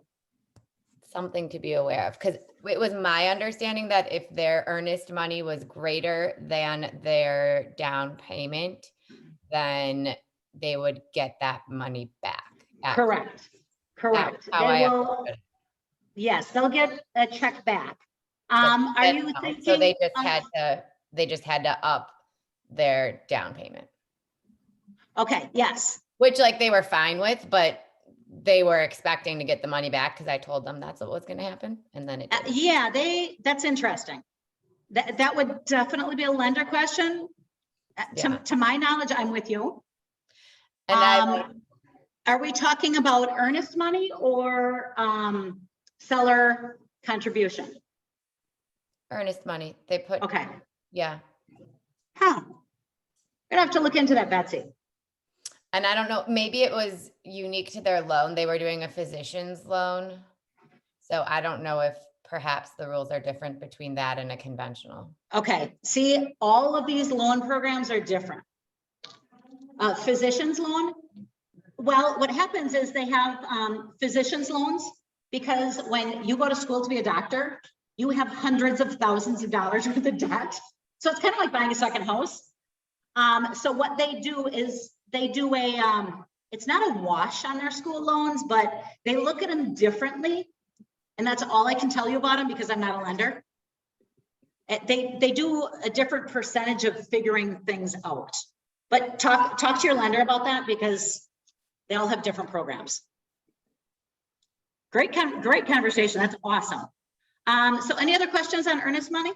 Something to be aware of, because it was my understanding that if their earnest money was greater than their down payment, then they would get that money back. correct, correct. How They I will, understood it. yes, they'll get a check back. So Are you thinking? So they just had to up their down payment, Okay, yes, which like they were fine with, but they were expecting to get the money back because I told them that's what was going to happen, and then it didn't. yeah, that's interesting. That would definitely be a lender question. Yeah. To my knowledge, I'm with you. And Are we talking about earnest money or seller contribution? earnest money, they put, Okay, yeah. huh. Gonna have to look into that, Betsy. And I don't know, maybe it was unique to their loan. They were doing a physician's loan. So I don't know if perhaps the rules are different between that and a conventional. Okay, see, all of these loan programs are different. Physician's loan, well, what happens is they have physician's loans, because when you go to school to be a doctor, you have hundreds of thousands of dollars worth of debt. So it's kind of like buying a second house. So what they do is they do it's not a wash on their school loans, but they look at them differently. And that's all I can tell you about them because I'm not a lender. They do a different percentage of figuring things out. But talk to your lender about that because they all have different programs. Great conversation. That's awesome. So any other questions on earnest money?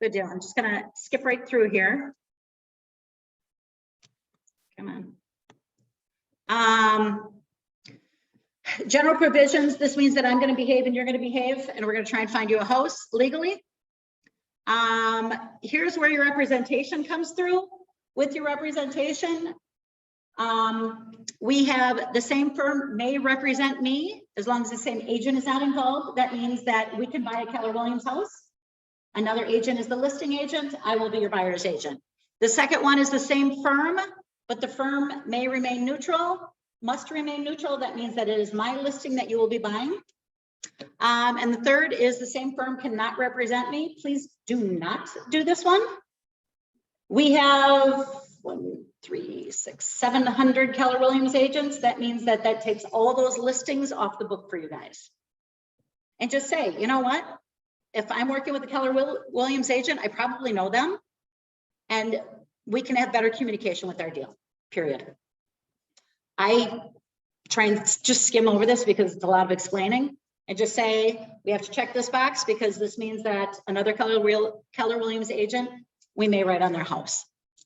Good deal. I'm just gonna skip right through here. Come on. General provisions. This means that I'm going to behave and you're going to behave, and we're going to try and find you a house legally. Here's where your representation comes through. With your representation, we have the same firm may represent me as long as the same agent is not involved. That means that we can buy a Keller Williams house. Another agent is the listing agent. I will be your buyer's agent. The second one is the same firm, but the firm may remain neutral, must remain neutral. That means that it is my listing that you will be buying. And the third is the same firm cannot represent me. Please do not do this one. We have 700 Keller Williams agents. That means that that takes all those listings off the book for you guys. And just say, you know what? If I'm working with a Keller Williams agent, I probably know them and we can have better communication with our deal, period. I try and just skim over this because it's a lot of explaining and just say, we have to check this box because this means that another Keller Williams agent, we may write on their house.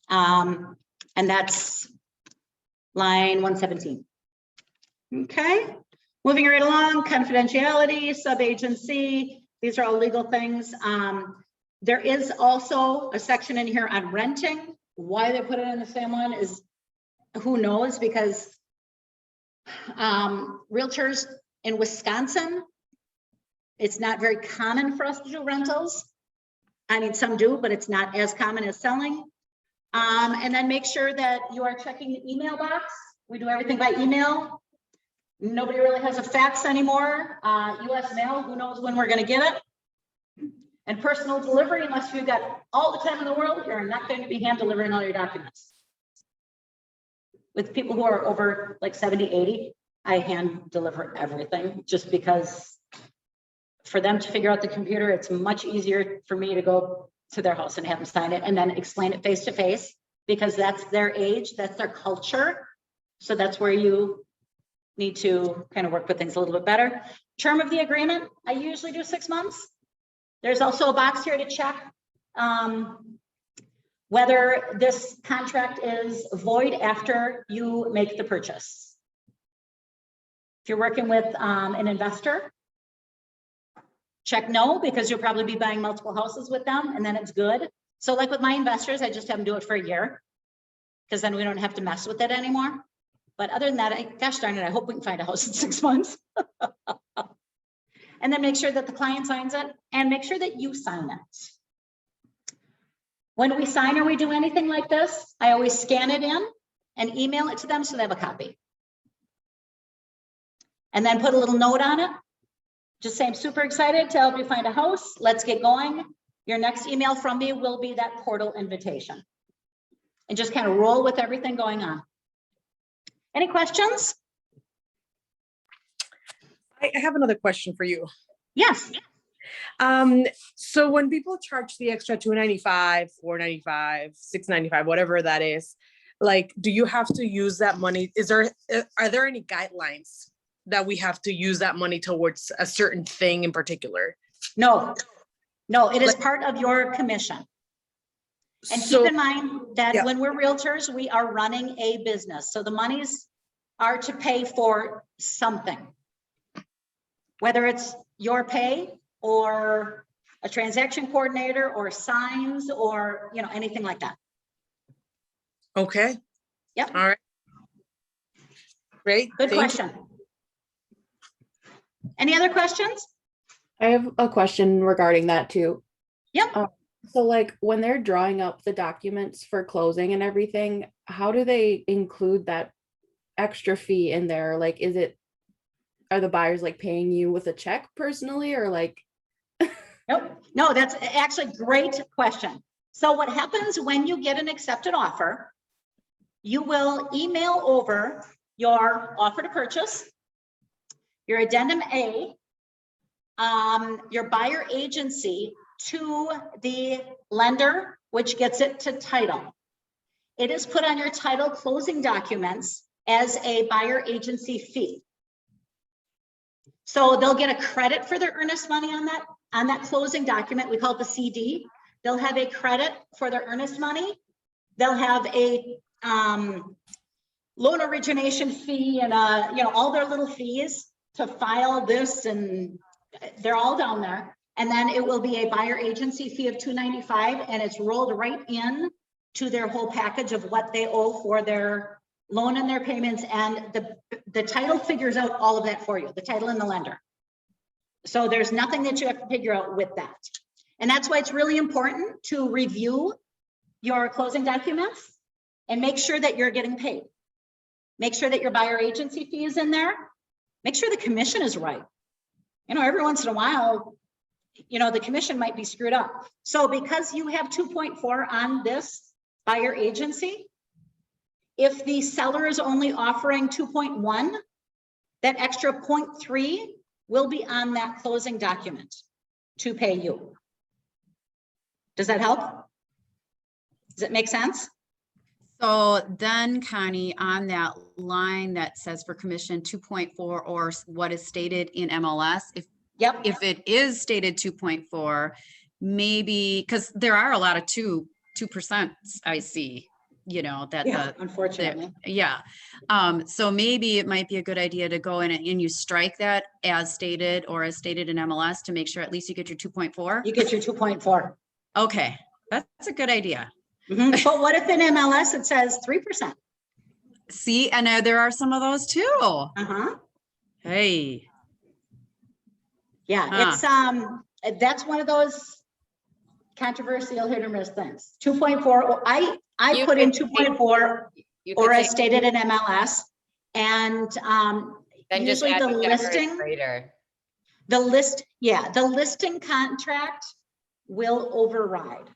And that's line 117. Okay, moving right along, confidentiality, sub-agency. These are all legal things. There is also a section in here on renting. Why they put it in the same one is who knows, because realtors in Wisconsin, it's not very common for us to do rentals. I mean, some do, but it's not as common as selling. And then make sure that you are checking the email box. We do everything by email. Nobody really has a fax anymore. US mail, who knows when we're going to get it. And personal delivery, unless you've got all the time in the world, you're not going to be hand delivering all your documents. With people who are over like 70, 80, I hand deliver everything just because for them to figure out the computer, it's much easier for me to go to their house and have them sign it and then explain it face to face because that's their age, that's their culture. So that's where you need to kind of work with things a little bit better. Term of the agreement, I usually do 6 months. There's also a box here to check whether this contract is void after you make the purchase. If you're working with an investor, check no, because you'll probably be buying multiple houses with them and then it's good. So like with my investors, I just have them do it for a year because then we don't have to mess with it anymore. But other than that, gosh darn it, I hope we can find a house in 6 months. And then make sure that the client signs it and make sure that you sign it. When we sign or we do anything like this, I always scan it in and email it to them so they have a copy. And then put a little note on it. Just say, I'm super excited to help you find a house. Let's get going. Your next email from me will be that portal invitation. And just kind of roll with everything going on. Any questions? I have another question for you. Yes. So when people charge the extra $295, $495, $695, whatever that is, like, do you have to use that money? Are there any guidelines that we have to use that money towards a certain thing in particular? No, it is part of your commission. And keep in mind that when we're realtors, we are running a business. So the monies are to pay for something, whether it's your pay or a transaction coordinator or signs or, anything like that. Okay. Yep. All right. Great. Good question. Any other questions? I have a question regarding that too. Yep. So like when they're drawing up the documents for closing and everything, how do they include that extra fee in there? Like, are the buyers like paying you with a check personally or like? Nope. No, that's actually a great question. So what happens when you get an accepted offer, you will email over your offer to purchase. your addendum A, your buyer agency to the lender, which gets it to title. It is put on your title closing documents as a buyer agency fee. So they'll get a credit for their earnest money on that closing document. We call it the CD. They'll have a credit for their earnest money. They'll have a loan origination fee and all their little fees to file this, and they're all down there. And then it will be a buyer agency fee of $295, and it's rolled right in to their whole package of what they owe for their loan and their payments, and the title figures out all of that for you, the title and the lender. So there's nothing that you have to figure out with that. And that's why it's really important to review your closing documents and make sure that you're getting paid. Make sure that your buyer agency fee is in there. Make sure the commission is right. Every once in a while, the commission might be screwed up. So because you have 2.4 on this buyer agency, if the seller is only offering 2.1, that extra 0.3 will be on that closing document to pay you. Does that help? Does it make sense? So then, Connie, on that line that says for commission 2.4 or what is stated in MLS, if it is stated 2.4, maybe, because there are a lot of 2% I see, unfortunately. So maybe it might be a good idea to go in and you strike that as stated or as stated in MLS to make sure at least you get your 2.4. You get your 2.4. Okay, that's a good idea. But what if in MLS it says 3%? See, and there are some of those too. Hey. Yeah, it's that's one of those controversial hit or miss things. 2.4, I put in 2.4 or as stated in MLS, and then just usually add the listing. The listing contract will override.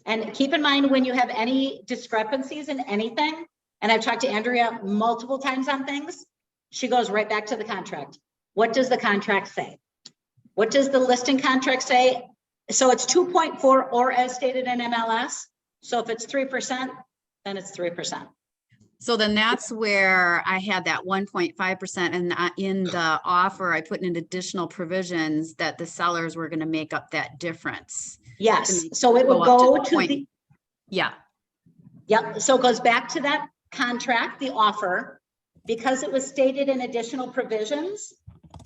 And keep in mind, when you have any discrepancies in anything, and I've talked to Andrea multiple times on things, she goes right back to the contract. What does the contract say? What does the listing contract say? So it's 2.4 or as stated in MLS. So if it's 3%, then it's 3%. So then that's where I had that 1.5%, and in the offer, I put in additional provisions that the sellers were going to make up that difference. Yes, so it would go to the. Yeah. Yep, so it goes back to that contract, the offer, because it was stated in additional provisions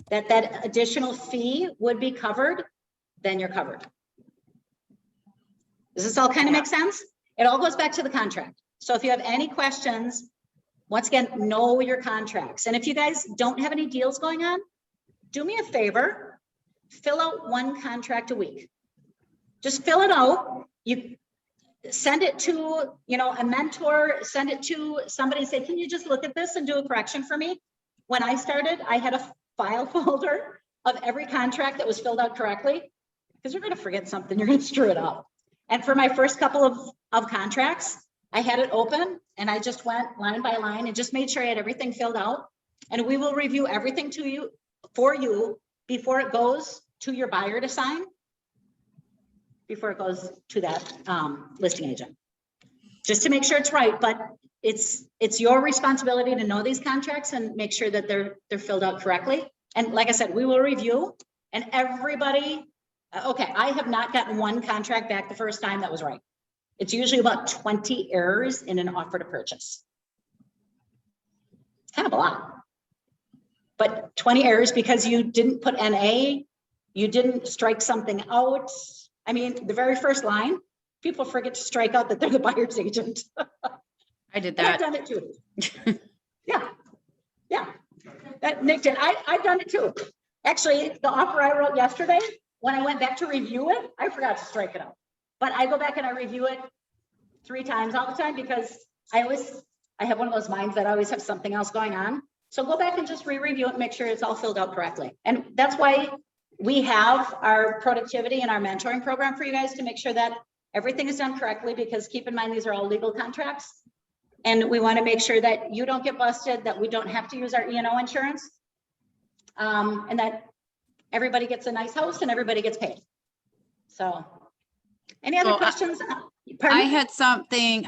that additional fee would be covered, then you're covered. Does this all kind of make sense? It all goes back to the contract. So if you have any questions, once again, know your contracts. And if you guys don't have any deals going on, do me a favor, fill out one contract a week. Just fill it out. You send it to, a mentor, send it to somebody and say, can you just look at this and do a correction for me? When I started, I had a file folder of every contract that was filled out correctly, because you're going to forget something, you're going to screw it up. And for my first couple of contracts, I had it open and I just went line by line and just made sure I had everything filled out. And we will review everything for you before it goes to your buyer to sign, before it goes to that listing agent, just to make sure it's right. But it's your responsibility to know these contracts and make sure that they're filled out correctly. And like I said, we will review, and everybody, okay, I have not gotten one contract back the first time that was right. It's usually about 20 errors in an offer to purchase. Kind of a lot, but 20 errors because you didn't put NA, you didn't strike something out. I mean, the very first line, people forget to strike out that they're the buyer's agent. I did And that. I've done it too. Yeah. That Nick did. I've done it too. Actually, the offer I wrote yesterday, when I went back to review it, I forgot to strike it out. But I go back and I review it 3 times all the time because I have one of those minds that I always have something else going on. So go back and just re-review it and make sure it's all filled out correctly. And that's why we have our productivity and our mentoring program for you guys, to make sure that everything is done correctly, because keep in mind, these are all legal contracts. And we want to make sure that you don't get busted, that we don't have to use our E&O insurance. And that everybody gets a nice house and everybody gets paid. So, any other Well, questions? I Pardon? had something,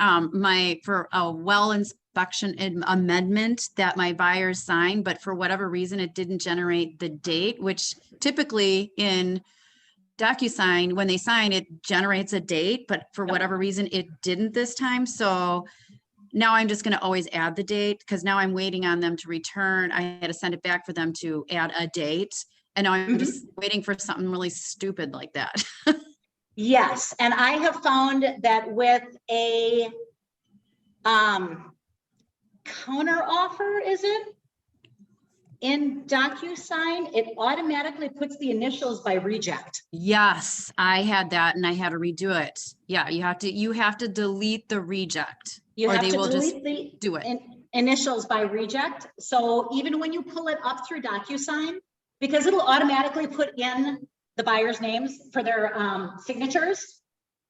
for a well inspection amendment that my buyers signed, but for whatever reason, it didn't generate the date, which typically in DocuSign, when they sign, it generates a date, but for whatever reason, it didn't this time. So now I'm just gonna always add the date, because now I'm waiting on them to return. I had to send it back for them to add a date. And now I'm just waiting for something really stupid like that. Yes, and I have found that with a counter offer, is it? In DocuSign, it automatically puts the initials by reject. Yes, I had that and I had to redo it. Yeah, you have to delete the reject. You or have they to will just delete the do it. initials by reject. So even when you pull it up through DocuSign, because it'll automatically put in the buyer's names for their signatures,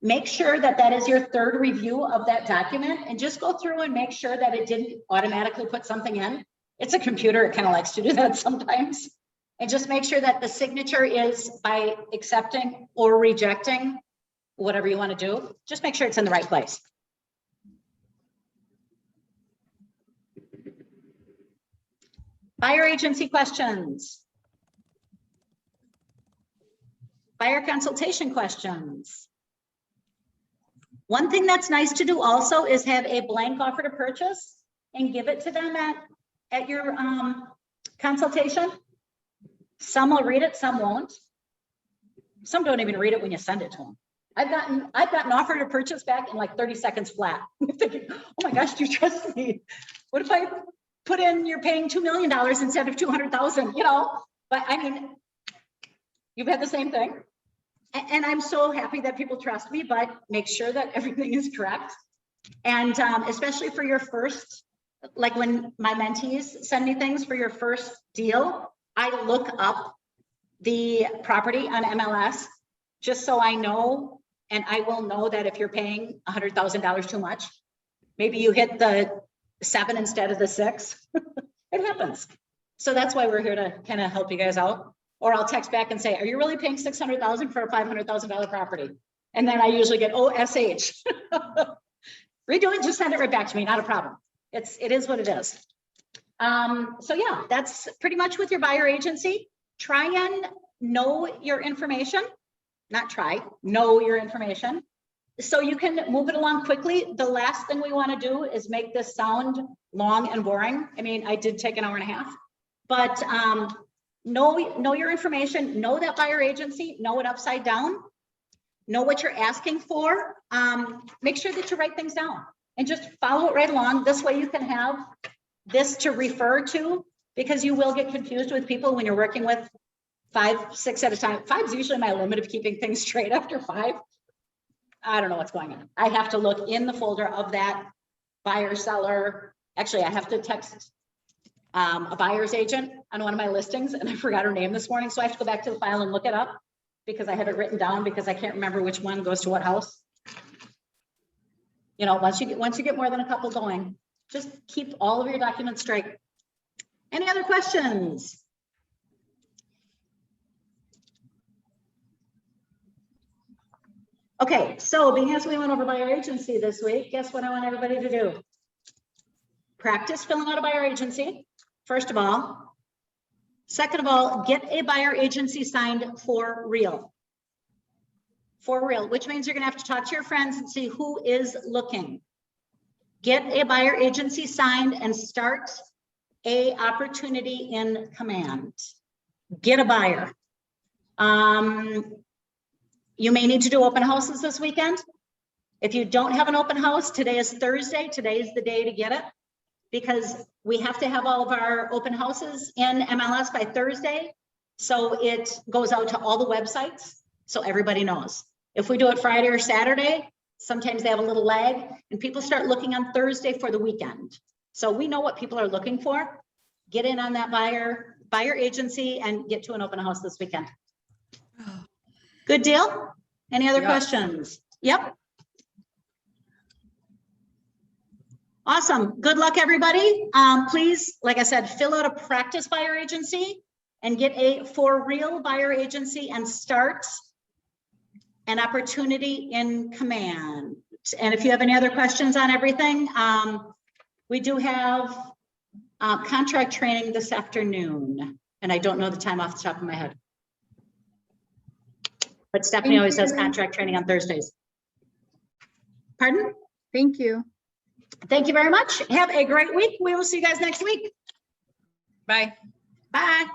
make sure that that is your third review of that document, and just go through and make sure that it didn't automatically put something in. It's a computer, it kind of likes to do that sometimes. And just make sure that the signature is by accepting or rejecting, whatever you want to do. Just make sure it's in the right place. Buyer agency questions. Buyer consultation questions. One thing that's nice to do also is have a blank offer to purchase and give it to them at your consultation. Some will read it, some won't. Some don't even read it when you send it to them. I've gotten offer to purchase back in like 30 seconds flat. I'm thinking, oh my gosh, do you trust me? What if I put in you're paying $2 million instead of 200,000, you know? But I mean, you've had the same thing. And I'm so happy that people trust me, but make sure that everything is correct. And especially for your first, like when my mentees send me things for your first deal, I look up the property on MLS just so I know, and I will know that if you're paying $100,000 too much, maybe you hit the 7 instead of the 6. It happens. So that's why we're here to kind of help you guys out. Or I'll text back and say, are you really paying $600,000 for a $500,000 property? And then I usually get, oh, SH. Redo it, just send it right back to me, not a problem. It is what it is. So yeah, that's pretty much with your buyer agency. Try and know your information, not try, know your information, so you can move it along quickly. The last thing we want to do is make this sound long and boring. I mean, I did take an hour and a half, but know your information, know that buyer agency, know it upside down, know what you're asking for. Make sure that you write things down and just follow it right along. This way you can have this to refer to, because you will get confused with people when you're working with 5, 6 at a time. 5 is usually my limit of keeping things straight. After 5, I don't know what's going on. I have to look in the folder of that buyer seller. Actually, I have to text a buyer's agent on one of my listings, and I forgot her name this morning. So I have to go back to the file and look it up because I have it written down, because I can't remember which one goes to what house. You know, once you get more than a couple going, just keep all of your documents straight. Any other questions? Okay, so being as we went over buyer agency this week, guess what I want everybody to do? Practice filling out a buyer agency, first of all. Second of all, get a buyer agency signed for real. For real, which means you're gonna have to talk to your friends and see who is looking. Get a buyer agency signed and start a opportunity in command. Get a buyer. You may need to do open houses this weekend. If you don't have an open house, today is Thursday. Today is the day to get it, because we have to have all of our open houses in MLS by Thursday. So it goes out to all the websites so everybody knows. If we do it Friday or Saturday, sometimes they have a little lag and people start looking on Thursday for the weekend. So we know what people are looking for. Get in on that buyer agency and get to an open house this weekend. Good deal? Any other questions? Yep. Awesome. Good luck, everybody. Please, like I said, fill out a practice buyer agency and get a for real buyer agency and start an opportunity in command. And if you have any other questions on everything, we do have contract training this afternoon, and I don't know the time off the top of my head. But Stephanie always does contract training on Thursdays. Pardon? Thank you. Thank you very much. Have a great week. We will see you guys next week. Bye. Bye.